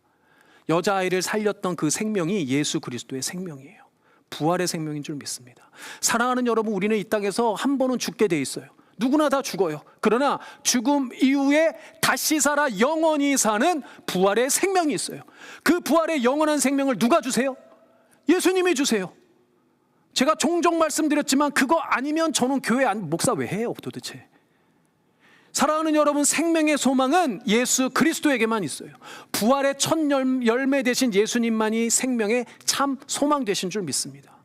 Speaker 1: 여자아이를 살렸던 그 생명이 예수 그리스도의 생명이에요. 부활의 생명인 줄 믿습니다. 사랑하는 여러분, 우리는 이 땅에서 한 번은 죽게 돼 있어요. 누구나 다 죽어요. 그러나 죽음 이후에 다시 살아 영원히 사는 부활의 생명이 있어요. 그 부활의 영원한 생명을 누가 주세요? 예수님이 주세요. 제가 종종 말씀드렸지만 그거 아니면 저는 교회 목사 왜 해요 도대체? 사랑하는 여러분, 생명의 소망은 예수 그리스도에게만 있어요. 부활의 첫 열매 되신 예수님만이 생명의 참 소망 되신 줄 믿습니다.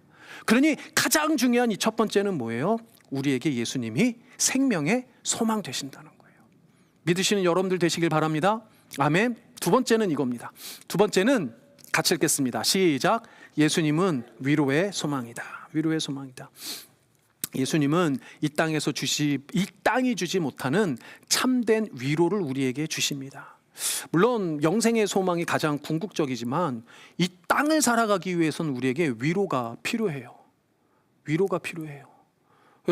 Speaker 1: 그러니 가장 중요한 이 첫 번째는 뭐예요? 우리에게 예수님이 생명의 소망 되신다는 거예요. 믿으시는 여러분들 되시길 바랍니다. 아멘. 두 번째는 이겁니다. 두 번째는 같이 읽겠습니다. 시작. 예수님은 위로의 소망이다. 위로의 소망이다. 예수님은 이 땅이 주지 못하는 참된 위로를 우리에게 주십니다. 물론 영생의 소망이 가장 궁극적이지만 이 땅을 살아가기 위해서는 우리에게 위로가 필요해요. 위로가 필요해요.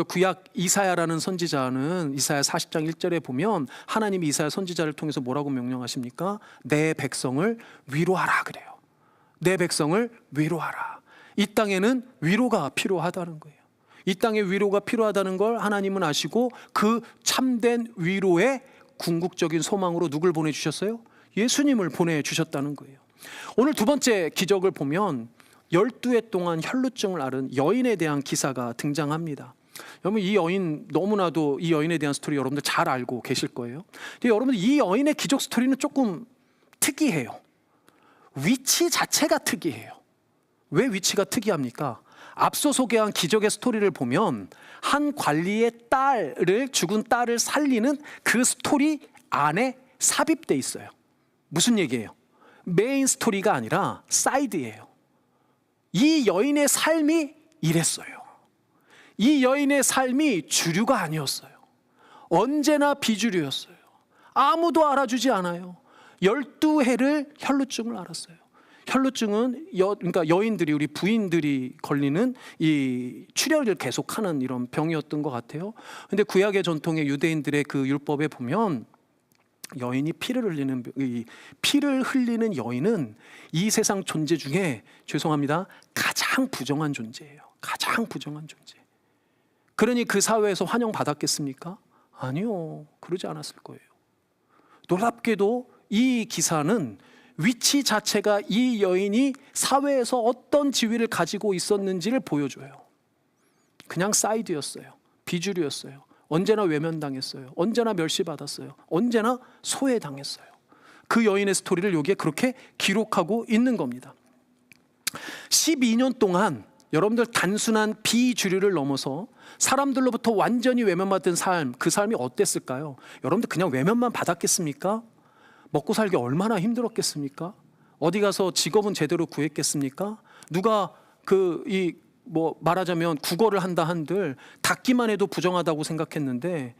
Speaker 1: 구약 이사야라는 선지자는 이사야 40장 1절에 보면 하나님이 이사야 선지자를 통해서 뭐라고 명령하십니까? 내 백성을 위로하라 그래요. 내 백성을 위로하라. 이 땅에는 위로가 필요하다는 거예요. 이 땅에 위로가 필요하다는 걸 하나님은 아시고 그 참된 위로의 궁극적인 소망으로 누굴 보내주셨어요? 예수님을 보내주셨다는 거예요. 오늘 두 번째 기적을 보면 12해 동안 혈루증을 앓은 여인에 대한 기사가 등장합니다. 여러분, 이 여인 너무나도 이 여인에 대한 스토리 여러분들 잘 알고 계실 거예요. 근데 여러분들 이 여인의 기적 스토리는 조금 특이해요. 위치 자체가 특이해요. 왜 위치가 특이합니까? 앞서 소개한 기적의 스토리를 보면 한 관리의 죽은 딸을 살리는 그 스토리 안에 삽입돼 있어요. 무슨 얘기예요? 메인 스토리가 아니라 사이드예요. 이 여인의 삶이 이랬어요. 이 여인의 삶이 주류가 아니었어요. 언제나 비주류였어요. 아무도 알아주지 않아요. 12해를 혈루증을 앓았어요. 혈루증은 그러니까 여인들이, 우리 부인들이 걸리는 이 출혈을 계속하는 이런 병이었던 것 같아요. 근데 구약의 전통의 유대인들의 그 율법에 보면 여인이 피를 흘리는 여인은 이 세상 존재 중에, 죄송합니다, 가장 부정한 존재예요. 가장 부정한 존재. 그러니 그 사회에서 환영받았겠습니까? 아니요, 그러지 않았을 거예요. 놀랍게도 이 기사는 위치 자체가 이 여인이 사회에서 어떤 지위를 가지고 있었는지를 보여줘요. 그냥 사이드였어요. 비주류였어요. 언제나 외면당했어요. 언제나 멸시받았어요. 언제나 소외당했어요. 그 여인의 스토리를 여기에 그렇게 기록하고 있는 겁니다. 12년 동안 여러분들 단순한 비주류를 넘어서 사람들로부터 완전히 외면받은 삶, 그 삶이 어땠을까요? 여러분들 그냥 외면만 받았겠습니까? 먹고 살기 얼마나 힘들었겠습니까? 어디 가서 직업은 제대로 구했겠습니까? 누가 말하자면 국어를 한다 한들 닫기만 해도 부정하다고 생각했는데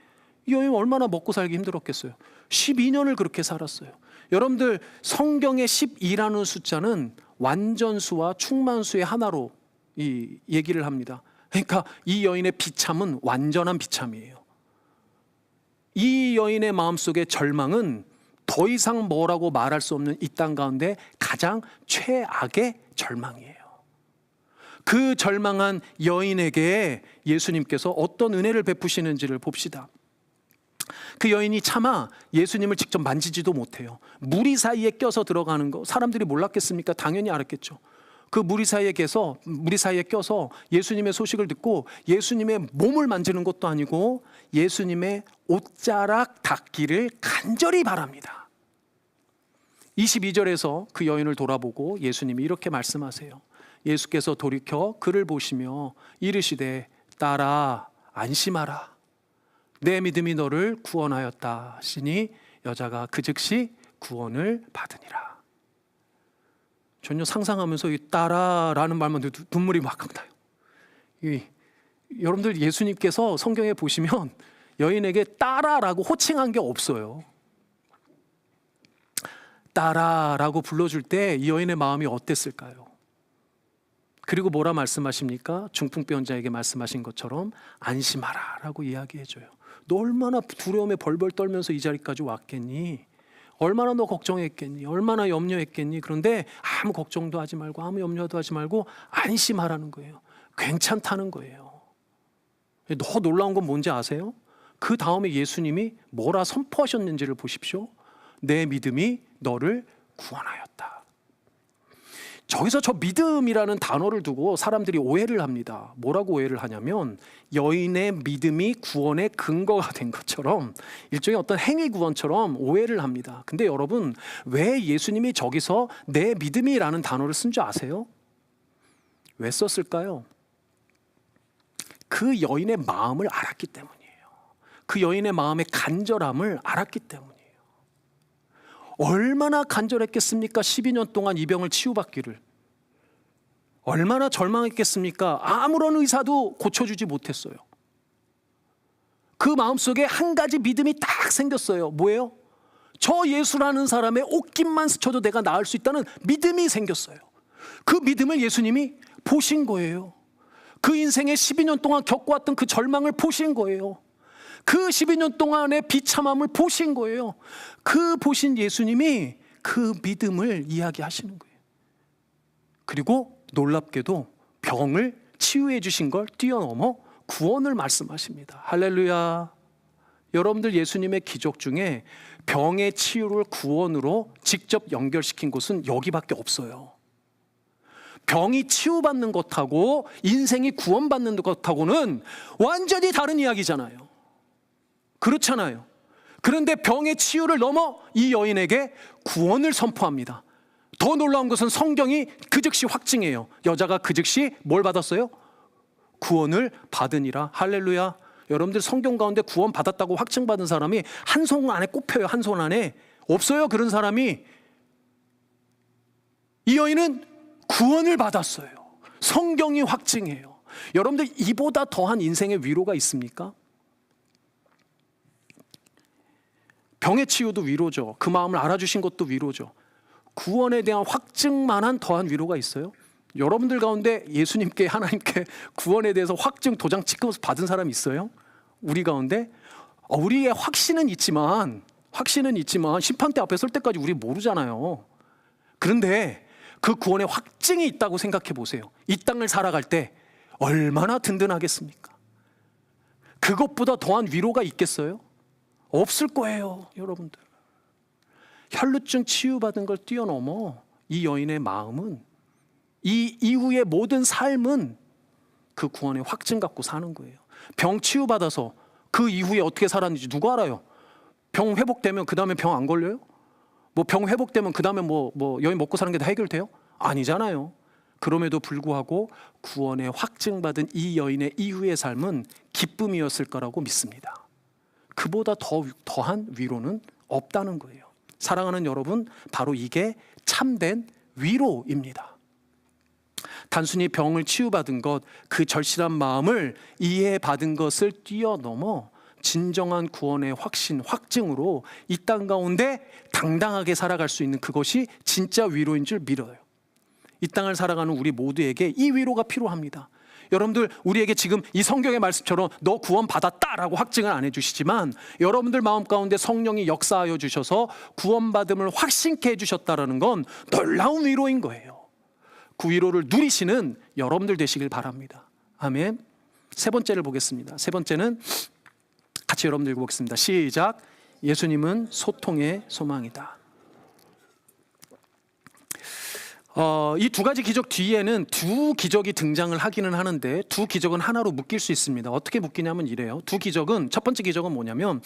Speaker 1: 이 여인 얼마나 먹고 살기 힘들었겠어요. 12년을 그렇게 살았어요. 여러분들 성경의 12라는 숫자는 완전수와 충만수의 하나로 이 얘기를 합니다. 그러니까 이 여인의 비참은 완전한 비참이에요. 이 여인의 마음속의 절망은 더 이상 뭐라고 말할 수 없는 이 땅 가운데 가장 최악의 절망이에요. 그 절망한 여인에게 예수님께서 어떤 은혜를 베푸시는지를 봅시다. 그 여인이 차마 예수님을 직접 만지지도 못해요. 무리 사이에 껴서 들어가는 거 사람들이 몰랐겠습니까? 당연히 알았겠죠. 그 무리 사이에 껴서 예수님의 소식을 듣고 예수님의 몸을 만지는 것도 아니고 예수님의 옷자락 닿기를 간절히 바랍니다. 22절에서 그 여인을 돌아보고 예수님이 이렇게 말씀하세요. 예수께서 돌이켜 그를 보시며 이르시되 딸아 안심하라. 내 믿음이 너를 구원하였다 하시니 여자가 그 즉시 구원을 받으니라. 전혀 상상하면서 이 딸아라는 말만 듣도 눈물이 막 나요. 여러분들 예수님께서 성경에 보시면 여인에게 딸아라고 호칭한 게 없어요. 딸아라고 불러줄 때 이 여인의 마음이 어땠을까요? 그리고 뭐라 말씀하십니까? 중풍병자에게 말씀하신 것처럼 안심하라 라고 이야기해줘요. 너 얼마나 두려움에 벌벌 떨면서 이 자리까지 왔겠니? 얼마나 너 걱정했겠니? 얼마나 염려했겠니? 그런데 아무 걱정도 하지 말고 아무 염려도 하지 말고 안심하라는 거예요. 괜찮다는 거예요. 더 놀라운 건 뭔지 아세요? 그 다음에 예수님이 뭐라 선포하셨는지를 보십시오. 내 믿음이 너를 구원하였다. 저기서 저 믿음이라는 단어를 두고 사람들이 오해를 합니다. 뭐라고 오해를 하냐면 여인의 믿음이 구원의 근거가 된 것처럼 일종의 어떤 행위 구원처럼 오해를 합니다. 근데 여러분 왜 예수님이 저기서 내 믿음이라는 단어를 쓴 줄 아세요? 왜 썼을까요? 그 여인의 마음을 알았기 때문이에요. 그 여인의 마음의 간절함을 알았기 때문이에요. 얼마나 간절했겠습니까? 12년 동안 이 병을 치유받기를. 얼마나 절망했겠습니까? 아무런 의사도 고쳐주지 못했어요. 그 마음속에 한 가지 믿음이 딱 생겼어요. 뭐예요? 저 예수라는 사람의 옷깃만 스쳐도 내가 나을 수 있다는 믿음이 생겼어요. 그 믿음을 예수님이 보신 거예요. 그 인생의 12년 동안 겪어왔던 그 절망을 보신 거예요. 그 12년 동안의 비참함을 보신 거예요. 그 보신 예수님이 그 믿음을 이야기하시는 거예요. 그리고 놀랍게도 병을 치유해 주신 걸 뛰어넘어 구원을 말씀하십니다. 할렐루야. 여러분들, 예수님의 기적 중에 병의 치유를 구원으로 직접 연결시킨 곳은 여기밖에 없어요. 병이 치유받는 것하고 인생이 구원받는 것하고는 완전히 다른 이야기잖아요. 그렇잖아요. 그런데 병의 치유를 넘어 이 여인에게 구원을 선포합니다. 더 놀라운 것은 성경이 그 즉시 확증해요. 여자가 그 즉시 뭘 받았어요? 구원을 받으니라. 할렐루야. 여러분들, 성경 가운데 구원 받았다고 확증받은 사람이 한 손 안에 꼽혀요. 한 손 안에 없어요. 그런 사람이. 이 여인은 구원을 받았어요. 성경이 확증해요. 여러분들, 이보다 더한 인생의 위로가 있습니까? 병의 치유도 위로죠. 그 마음을 알아주신 것도 위로죠. 구원에 대한 확증만한 더한 위로가 있어요? 여러분들 가운데 예수님께, 하나님께 구원에 대해서 확증 도장 찍어서 받은 사람이 있어요? 우리 가운데? 우리의 확신은 있지만 심판대 앞에 설 때까지 우리 모르잖아요. 그런데 그 구원의 확증이 있다고 생각해 보세요. 이 땅을 살아갈 때 얼마나 든든하겠습니까? 그것보다 더한 위로가 있겠어요? 없을 거예요, 여러분들. 혈루증 치유받은 걸 뛰어넘어 이 여인의 마음은, 이 이후의 모든 삶은 그 구원의 확증 갖고 사는 거예요. 병 치유받아서 그 이후에 어떻게 살았는지 누가 알아요? 병 회복되면 그 다음에 병 안 걸려요? 뭐 병 회복되면 그 다음에 뭐 여인 먹고 사는 게 다 해결돼요? 아니잖아요. 그럼에도 불구하고 구원의 확증받은 이 여인의 이후의 삶은 기쁨이었을 거라고 믿습니다. 그보다 더한 위로는 없다는 거예요. 사랑하는 여러분, 바로 이게 참된 위로입니다. 단순히 병을 치유받은 것, 그 절실한 마음을 이해받은 것을 뛰어넘어 진정한 구원의 확신, 확증으로 이 땅 가운데 당당하게 살아갈 수 있는 그것이 진짜 위로인 줄 믿어요. 이 땅을 살아가는 우리 모두에게 이 위로가 필요합니다. 여러분들, 우리에게 지금 이 성경의 말씀처럼 너 구원 받았다라고 확증을 안 해주시지만 여러분들 마음 가운데 성령이 역사하여 주셔서 구원받음을 확신케 해주셨다라는 건 놀라운 위로인 거예요. 그 위로를 누리시는 여러분들 되시길 바랍니다. 아멘. 세 번째를 보겠습니다. 세 번째는 같이 여러분들 읽어보겠습니다. 시작. 예수님은 소통의 소망이다. 이 두 가지 기적 뒤에는 두 기적이 등장을 하기는 하는데 두 기적은 하나로 묶일 수 있습니다. 어떻게 묶이냐면 이래요. 두 기적은, 첫 번째 기적은 뭐냐면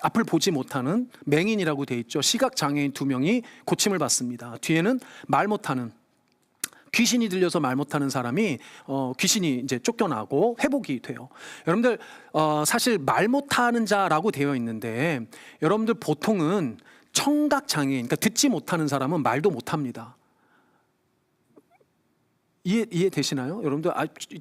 Speaker 1: 앞을 보지 못하는 맹인이라고 돼 있죠. 시각장애인 두 명이 고침을 받습니다. 뒤에는 말 못하는, 귀신이 들려서 말 못하는 사람이 귀신이 이제 쫓겨나고 회복이 돼요. 여러분들, 사실 말 못하는 자라고 되어 있는데 여러분들 보통은 청각장애인, 그러니까 듣지 못하는 사람은 말도 못합니다. 이해되시나요? 여러분들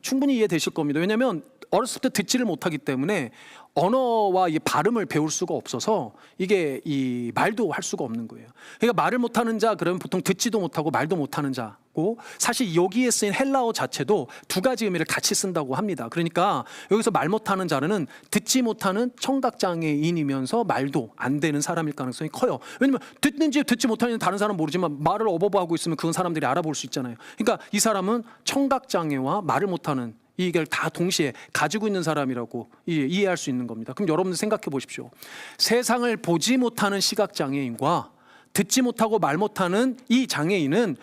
Speaker 1: 충분히 이해되실 겁니다. 왜냐하면 어렸을 때 듣지를 못하기 때문에 언어와 이 발음을 배울 수가 없어서 이게 이 말도 할 수가 없는 거예요. 그러니까 말을 못하는 자, 그러면 보통 듣지도 못하고 말도 못하는 자고, 사실 여기에 쓰인 헬라어 자체도 두 가지 의미를 같이 쓴다고 합니다. 그러니까 여기서 말 못하는 자는 듣지 못하는 청각장애인이면서 말도 안 되는 사람일 가능성이 커요. 왜냐면 듣는지 듣지 못하는 다른 사람은 모르지만 말을 어버버하고 있으면 그건 사람들이 알아볼 수 있잖아요. 그러니까 이 사람은 청각장애와 말을 못하는 이걸 다 동시에 가지고 있는 사람이라고 이해할 수 있는 겁니다. 그럼 여러분들 생각해 보십시오. 세상을 보지 못하는 시각장애인과 듣지 못하고 말 못하는 이 장애인은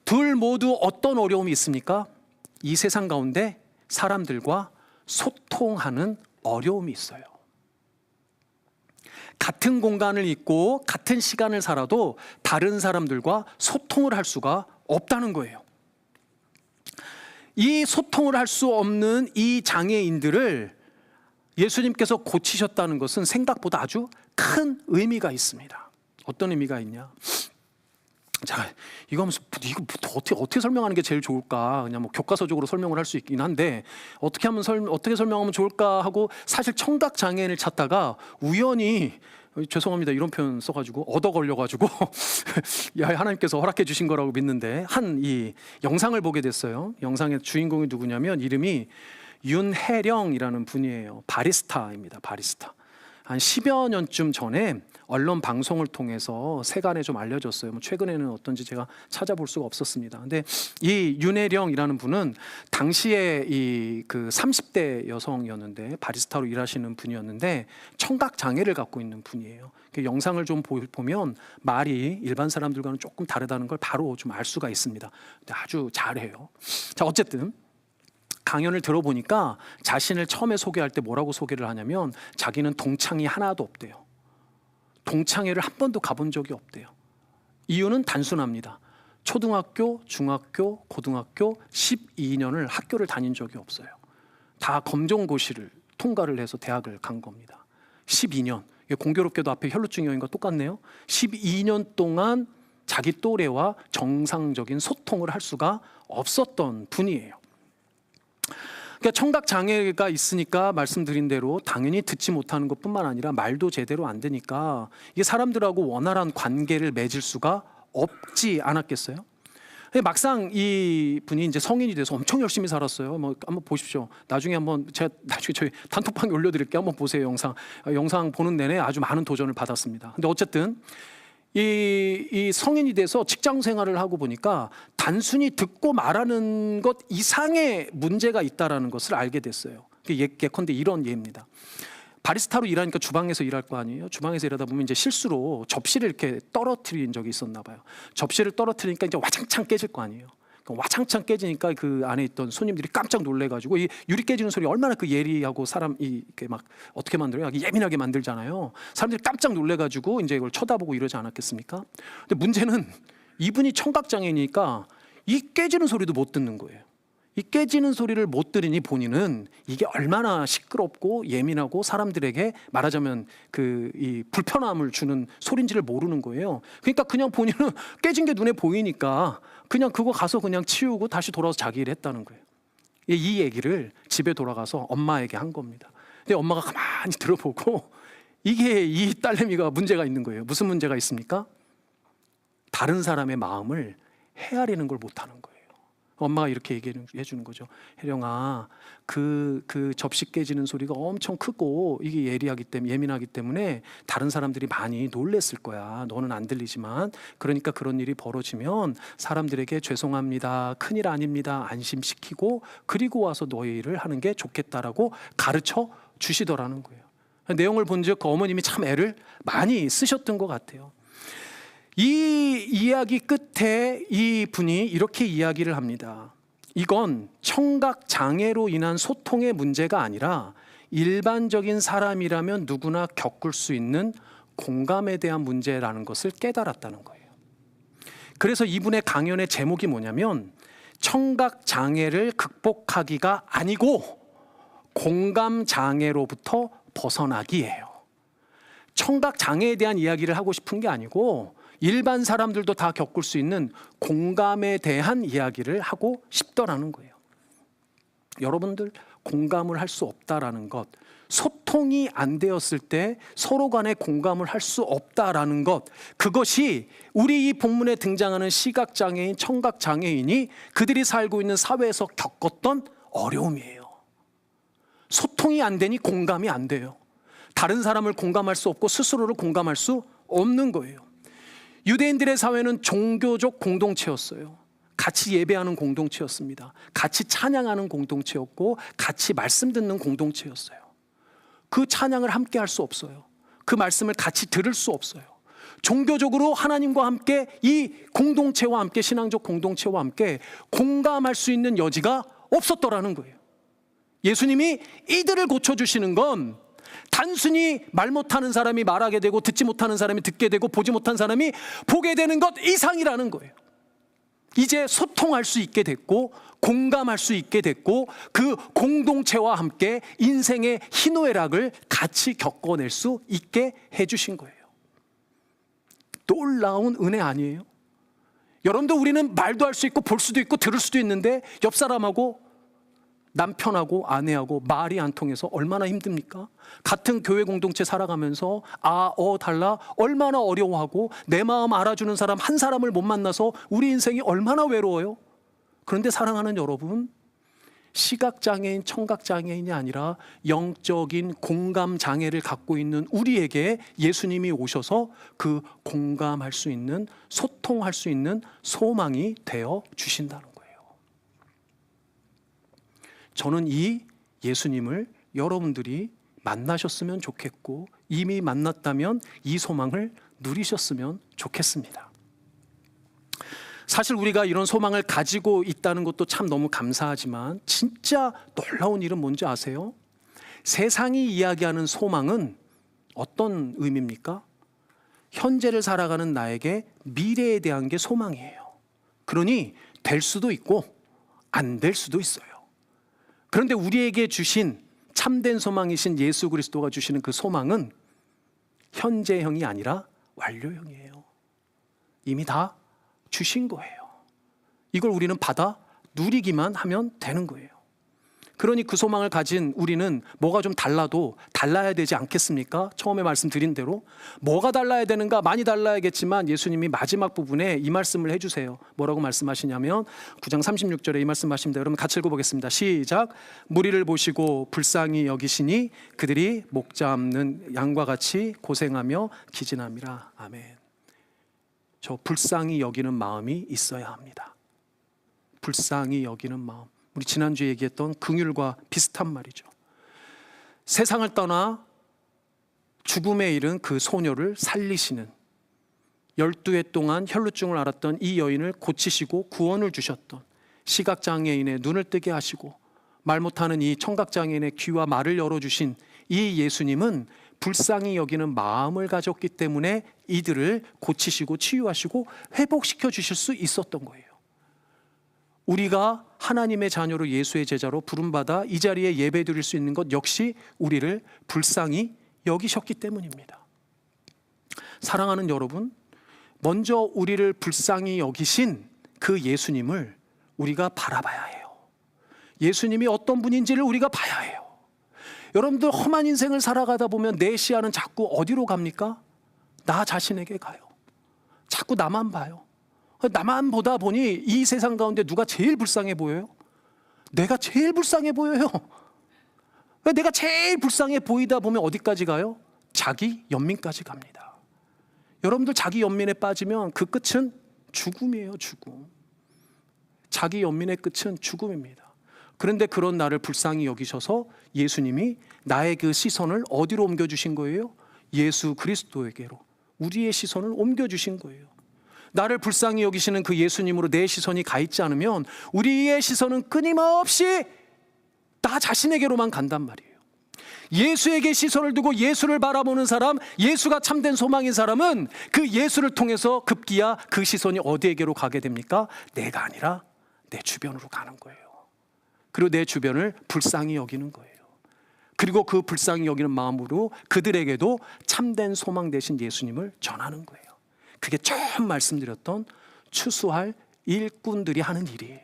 Speaker 1: 둘 모두 어떤 어려움이 있습니까? 이 세상 가운데 사람들과 소통하는 어려움이 있어요. 같은 공간을 있고 같은 시간을 살아도 다른 사람들과 소통을 할 수가 없다는 거예요. 이 소통을 할 수 없는 이 장애인들을 예수님께서 고치셨다는 것은 생각보다 아주 큰 의미가 있습니다. 어떤 의미가 있냐? 자, 이거 하면서 이거 어떻게 설명하는 게 제일 좋을까? 그냥 뭐 교과서적으로 설명을 할 수 있긴 한데 어떻게 설명하면 좋을까 하고 사실 청각 장애인을 찾다가 우연히 죄송합니다 이런 표현 써가지고 얻어 걸려가지고 하나님께서 허락해 주신 거라고 믿는데 한 이 영상을 보게 됐어요. 영상의 주인공이 누구냐면 이름이 윤혜령이라는 분이에요. 바리스타입니다. 바리스타. 한 10여 년쯤 전에 언론 방송을 통해서 세간에 좀 알려졌어요. 뭐 최근에는 어떤지 제가 찾아볼 수가 없었습니다. 근데 이 윤혜령이라는 분은 당시에 이 그 30대 여성이었는데 바리스타로 일하시는 분이었는데 청각 장애를 갖고 있는 분이에요. 그 영상을 좀 보면 말이 일반 사람들과는 조금 다르다는 걸 바로 좀 알 수가 있습니다. 근데 아주 잘해요. 자, 어쨌든 강연을 들어보니까 자신을 처음에 소개할 때 뭐라고 소개를 하냐면 자기는 동창이 하나도 없대요. 동창회를 한 번도 가본 적이 없대요. 이유는 단순합니다. 초등학교, 중학교, 고등학교 12년을 학교를 다닌 적이 없어요. 다 검정고시를 통과를 해서 대학을 간 겁니다. 12년. 공교롭게도 앞에 혈루증 여인과 똑같네요. 12년 동안 자기 또래와 정상적인 소통을 할 수가 없었던 분이에요. 그러니까 청각 장애가 있으니까 말씀드린 대로 당연히 듣지 못하는 것뿐만 아니라 말도 제대로 안 되니까 이게 사람들하고 원활한 관계를 맺을 수가 없지 않았겠어요? 막상 이 분이 이제 성인이 돼서 엄청 열심히 살았어요. 뭐 한번 보십시오. 나중에 저희 단톡방에 올려드릴게요. 한번 보세요. 영상 보는 내내 아주 많은 도전을 받았습니다. 근데 어쨌든 이 성인이 돼서 직장 생활을 하고 보니까 단순히 듣고 말하는 것 이상의 문제가 있다라는 것을 알게 됐어요. 예컨대 이런 예입니다. 바리스타로 일하니까 주방에서 일할 거 아니에요. 주방에서 일하다 보면 이제 실수로 접시를 이렇게 떨어뜨린 적이 있었나 봐요. 접시를 떨어뜨리니까 이제 와장창 깨질 거 아니에요. 와장창 깨지니까 그 안에 있던 손님들이 깜짝 놀래가지고 이 유리 깨지는 소리 얼마나 그 예리하고 사람 이렇게 막 어떻게 만들어요? 예민하게 만들잖아요. 사람들이 깜짝 놀래가지고 이제 이걸 쳐다보고 이러지 않았겠습니까? 근데 문제는 이분이 청각장애니까 이 깨지는 소리도 못 듣는 거예요. 이 깨지는 소리를 못 들으니 본인은 이게 얼마나 시끄럽고 예민하고 사람들에게 말하자면 이 불편함을 주는 소리인지를 모르는 거예요. 그러니까 그냥 본인은 깨진 게 눈에 보이니까 그냥 그거 가서 그냥 치우고 다시 돌아와서 자기 일 했다는 거예요. 이 얘기를 집에 돌아가서 엄마에게 한 겁니다. 근데 엄마가 가만히 들어보고 이게 이 딸내미가 문제가 있는 거예요. 무슨 문제가 있습니까? 다른 사람의 마음을 헤아리는 걸 못하는 거예요. 엄마가 이렇게 얘기해 주는 거죠. 혜령아, 그 접시 깨지는 소리가 엄청 크고 이게 예민하기 때문에 다른 사람들이 많이 놀랬을 거야. 너는 안 들리지만. 그러니까 그런 일이 벌어지면 사람들에게 죄송합니다, 큰일 아닙니다, 안심시키고 그리고 와서 너의 일을 하는 게 좋겠다라고 가르쳐 주시더라는 거예요. 내용을 본즉 그 어머님이 참 애를 많이 쓰셨던 것 같아요. 이 이야기 끝에 이 분이 이렇게 이야기를 합니다. 이건 청각 장애로 인한 소통의 문제가 아니라 일반적인 사람이라면 누구나 겪을 수 있는 공감에 대한 문제라는 것을 깨달았다는 거예요. 그래서 이분의 강연의 제목이 뭐냐면 청각 장애를 극복하기가 아니고 공감 장애로부터 벗어나기예요. 청각 장애에 대한 이야기를 하고 싶은 게 아니고 일반 사람들도 다 겪을 수 있는 공감에 대한 이야기를 하고 싶더라는 거예요. 여러분들 공감을 할 수 없다라는 것, 소통이 안 되었을 때 서로 간에 공감을 할 수 없다라는 것, 그것이 우리 이 본문에 등장하는 시각장애인, 청각장애인이 그들이 살고 있는 사회에서 겪었던 어려움이에요. 소통이 안 되니 공감이 안 돼요. 다른 사람을 공감할 수 없고 스스로를 공감할 수 없는 거예요. 유대인들의 사회는 종교적 공동체였어요. 같이 예배하는 공동체였습니다. 같이 찬양하는 공동체였고 같이 말씀 듣는 공동체였어요. 그 찬양을 함께 할 수 없어요. 그 말씀을 같이 들을 수 없어요. 종교적으로 하나님과 함께 이 공동체와 함께 신앙적 공동체와 함께 공감할 수 있는 여지가 없었더라는 거예요. 예수님이 이들을 고쳐주시는 건 단순히 말 못하는 사람이 말하게 되고 듣지 못하는 사람이 듣게 되고 보지 못한 사람이 보게 되는 것 이상이라는 거예요. 이제 소통할 수 있게 됐고 공감할 수 있게 됐고 그 공동체와 함께 인생의 희노애락을 같이 겪어낼 수 있게 해주신 거예요. 놀라운 은혜 아니에요? 여러분들, 우리는 말도 할 수 있고 볼 수도 있고 들을 수도 있는데 옆 사람하고, 남편하고 아내하고 말이 안 통해서 얼마나 힘듭니까? 같은 교회 공동체 살아가면서 달라 얼마나 어려워하고, 내 마음 알아주는 사람 한 사람을 못 만나서 우리 인생이 얼마나 외로워요. 그런데 사랑하는 여러분, 시각장애인, 청각장애인이 아니라 영적인 공감장애를 갖고 있는 우리에게 예수님이 오셔서 그 공감할 수 있는, 소통할 수 있는 소망이 되어 주신다는 거예요. 저는 이 예수님을 여러분들이 만나셨으면 좋겠고, 이미 만났다면 이 소망을 누리셨으면 좋겠습니다. 사실 우리가 이런 소망을 가지고 있다는 것도 참 너무 감사하지만, 진짜 놀라운 일은 뭔지 아세요? 세상이 이야기하는 소망은 어떤 의미입니까? 현재를 살아가는 나에게 미래에 대한 게 소망이에요. 그러니 될 수도 있고 안 될 수도 있어요. 그런데 우리에게 주신 참된 소망이신 예수 그리스도가 주시는 그 소망은 현재형이 아니라 완료형이에요. 이미 다 주신 거예요. 이걸 우리는 받아 누리기만 하면 되는 거예요. 그러니 그 소망을 가진 우리는 뭐가 좀 달라도 달라야 되지 않겠습니까? 처음에 말씀드린 대로 뭐가 달라야 되는가? 많이 달라야겠지만 예수님이 마지막 부분에 이 말씀을 해주세요. 뭐라고 말씀하시냐면 9장 36절에 이 말씀하십니다. 여러분 같이 읽어보겠습니다. 시작. 무리를 보시고 불쌍히 여기시니 그들이 목 잡는 양과 같이 고생하며 기진함이라. 아멘. 저 불쌍히 여기는 마음이 있어야 합니다. 불쌍히 여기는 마음. 우리 지난주에 얘기했던 긍휼과 비슷한 말이죠. 세상을 떠나 죽음에 이른 그 소녀를 살리시는, 12해 동안 혈루증을 앓았던 이 여인을 고치시고 구원을 주셨던, 시각장애인의 눈을 뜨게 하시고 말 못하는 이 청각장애인의 귀와 말을 열어주신 이 예수님은 불쌍히 여기는 마음을 가졌기 때문에 이들을 고치시고 치유하시고 회복시켜 주실 수 있었던 거예요. 우리가 하나님의 자녀로 예수의 제자로 부름받아 이 자리에 예배드릴 수 있는 것 역시 우리를 불쌍히 여기셨기 때문입니다. 사랑하는 여러분, 먼저 우리를 불쌍히 여기신 그 예수님을 우리가 바라봐야 해요. 예수님이 어떤 분인지를 우리가 봐야 해요. 여러분들, 험한 인생을 살아가다 보면 내 시야는 자꾸 어디로 갑니까? 나 자신에게 가요. 자꾸 나만 봐요. 나만 보다 보니 이 세상 가운데 누가 제일 불쌍해 보여요? 내가 제일 불쌍해 보여요. 내가 제일 불쌍해 보이다 보면 어디까지 가요? 자기 연민까지 갑니다. 여러분들, 자기 연민에 빠지면 그 끝은 죽음이에요. 죽음. 자기 연민의 끝은 죽음입니다. 그런데 그런 나를 불쌍히 여기셔서 예수님이 나의 그 시선을 어디로 옮겨주신 거예요? 예수 그리스도에게로 우리의 시선을 옮겨주신 거예요. 나를 불쌍히 여기시는 그 예수님으로 내 시선이 가 있지 않으면 우리의 시선은 끊임없이 나 자신에게로만 간단 말이에요. 예수에게 시선을 두고 예수를 바라보는 사람, 예수가 참된 소망인 사람은 그 예수를 통해서 급기야 그 시선이 어디에게로 가게 됩니까? 내가 아니라 내 주변으로 가는 거예요. 그리고 내 주변을 불쌍히 여기는 거예요. 그리고 그 불쌍히 여기는 마음으로 그들에게도 참된 소망 되신 예수님을 전하는 거예요. 그게 처음 말씀드렸던 추수할 일꾼들이 하는 일이에요.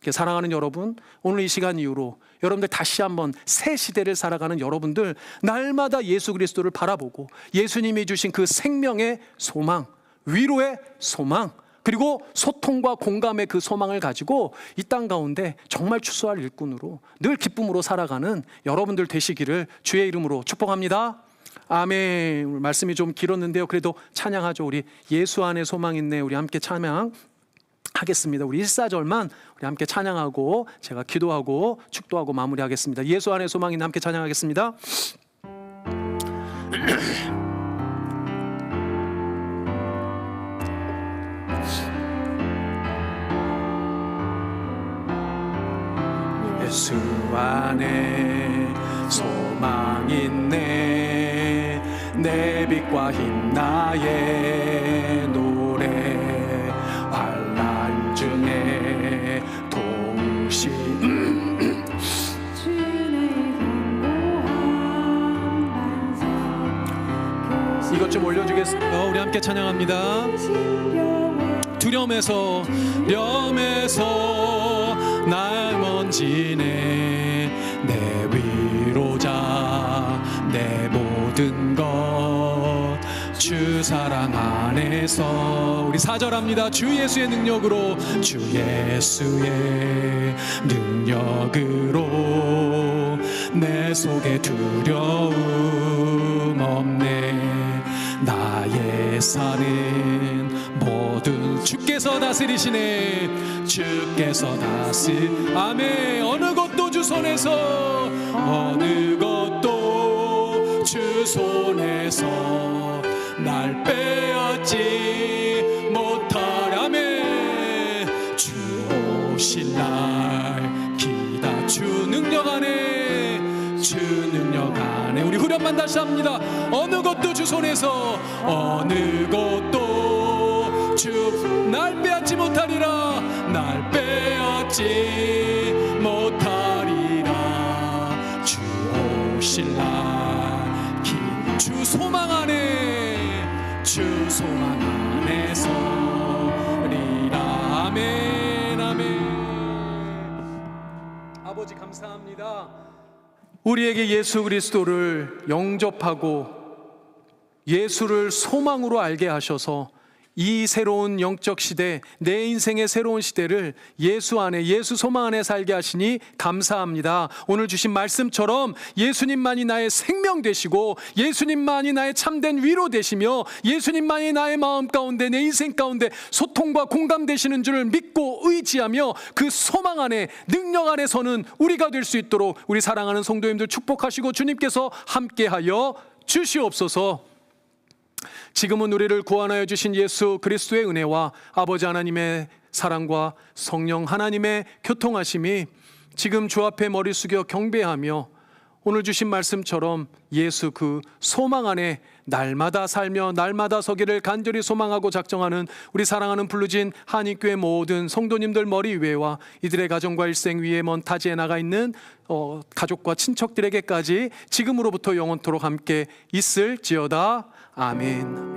Speaker 1: 사랑하는 여러분, 오늘 이 시간 이후로 여러분들 다시 한번 새 시대를 살아가는 여러분들, 날마다 예수 그리스도를 바라보고 예수님이 주신 그 생명의 소망, 위로의 소망, 그리고 소통과 공감의 그 소망을 가지고 이 땅 가운데 정말 추수할 일꾼으로 늘 기쁨으로 살아가는 여러분들 되시기를 주의 이름으로 축복합니다. 아멘. 오늘 말씀이 좀 길었는데요, 그래도 찬양하죠. 우리 예수 안에 소망 있네. 우리 함께 찬양하겠습니다. 우리 1사절만 우리 함께 찬양하고 제가 기도하고 축도하고 마무리하겠습니다. 예수 안에 소망 있네 함께 찬양하겠습니다. 예수 안에 소망 있네. 내 빛과 흰 나의 노래, 환난 중에 동시 이것 좀 올려주겠어요? 우리 함께 찬양합니다. 두려움에서 날 먼지네 내 위로자 내 모든 것 주 사랑 안에서 우리 4절 합니다. 주 예수의 능력으로 주 예수의 능력으로 내 속에 두려움 없네 나의 사는 모든 주께서 다스리시네 주께서 아멘. 어느 것도 주 손에서 어느 것도 주 손에서 날 빼앗지 못하라네 주 오실 날 기다 주 능력 안에 우리 후렴만 다시 합니다. 어느 것도 주 손에서 어느 것도 주 날 빼앗지 못하리라 날 빼앗지 못하리라 주 오실 날 주 소망 안에 주 소망 안에서 리라 아멘 아멘. 아버지 감사합니다. 우리에게 예수 그리스도를 영접하고 예수를 소망으로 알게 하셔서 이 새로운 영적 시대, 내 인생의 새로운 시대를 예수 안에, 예수 소망 안에 살게 하시니 감사합니다. 오늘 주신 말씀처럼 예수님만이 나의 생명 되시고 예수님만이 나의 참된 위로 되시며 예수님만이 나의 마음 가운데, 내 인생 가운데 소통과 공감 되시는 줄을 믿고 의지하며 그 소망 안에, 능력 안에 서는 우리가 될 수 있도록 우리 사랑하는 성도님들 축복하시고 주님께서 함께하여 주시옵소서. 지금은 우리를 구원하여 주신 예수 그리스도의 은혜와 아버지 하나님의 사랑과 성령 하나님의 교통하심이 지금 주 앞에 머리 숙여 경배하며 오늘 주신 말씀처럼 예수 그 소망 안에 날마다 살며 날마다 서기를 간절히 소망하고 작정하는 우리 사랑하는 블루진 한인교회 모든 성도님들 머리 위에와 이들의 가정과 일생 위에 먼 타지에 나가 있는 가족과 친척들에게까지 지금으로부터 영원토록 함께 있을지어다. 아멘.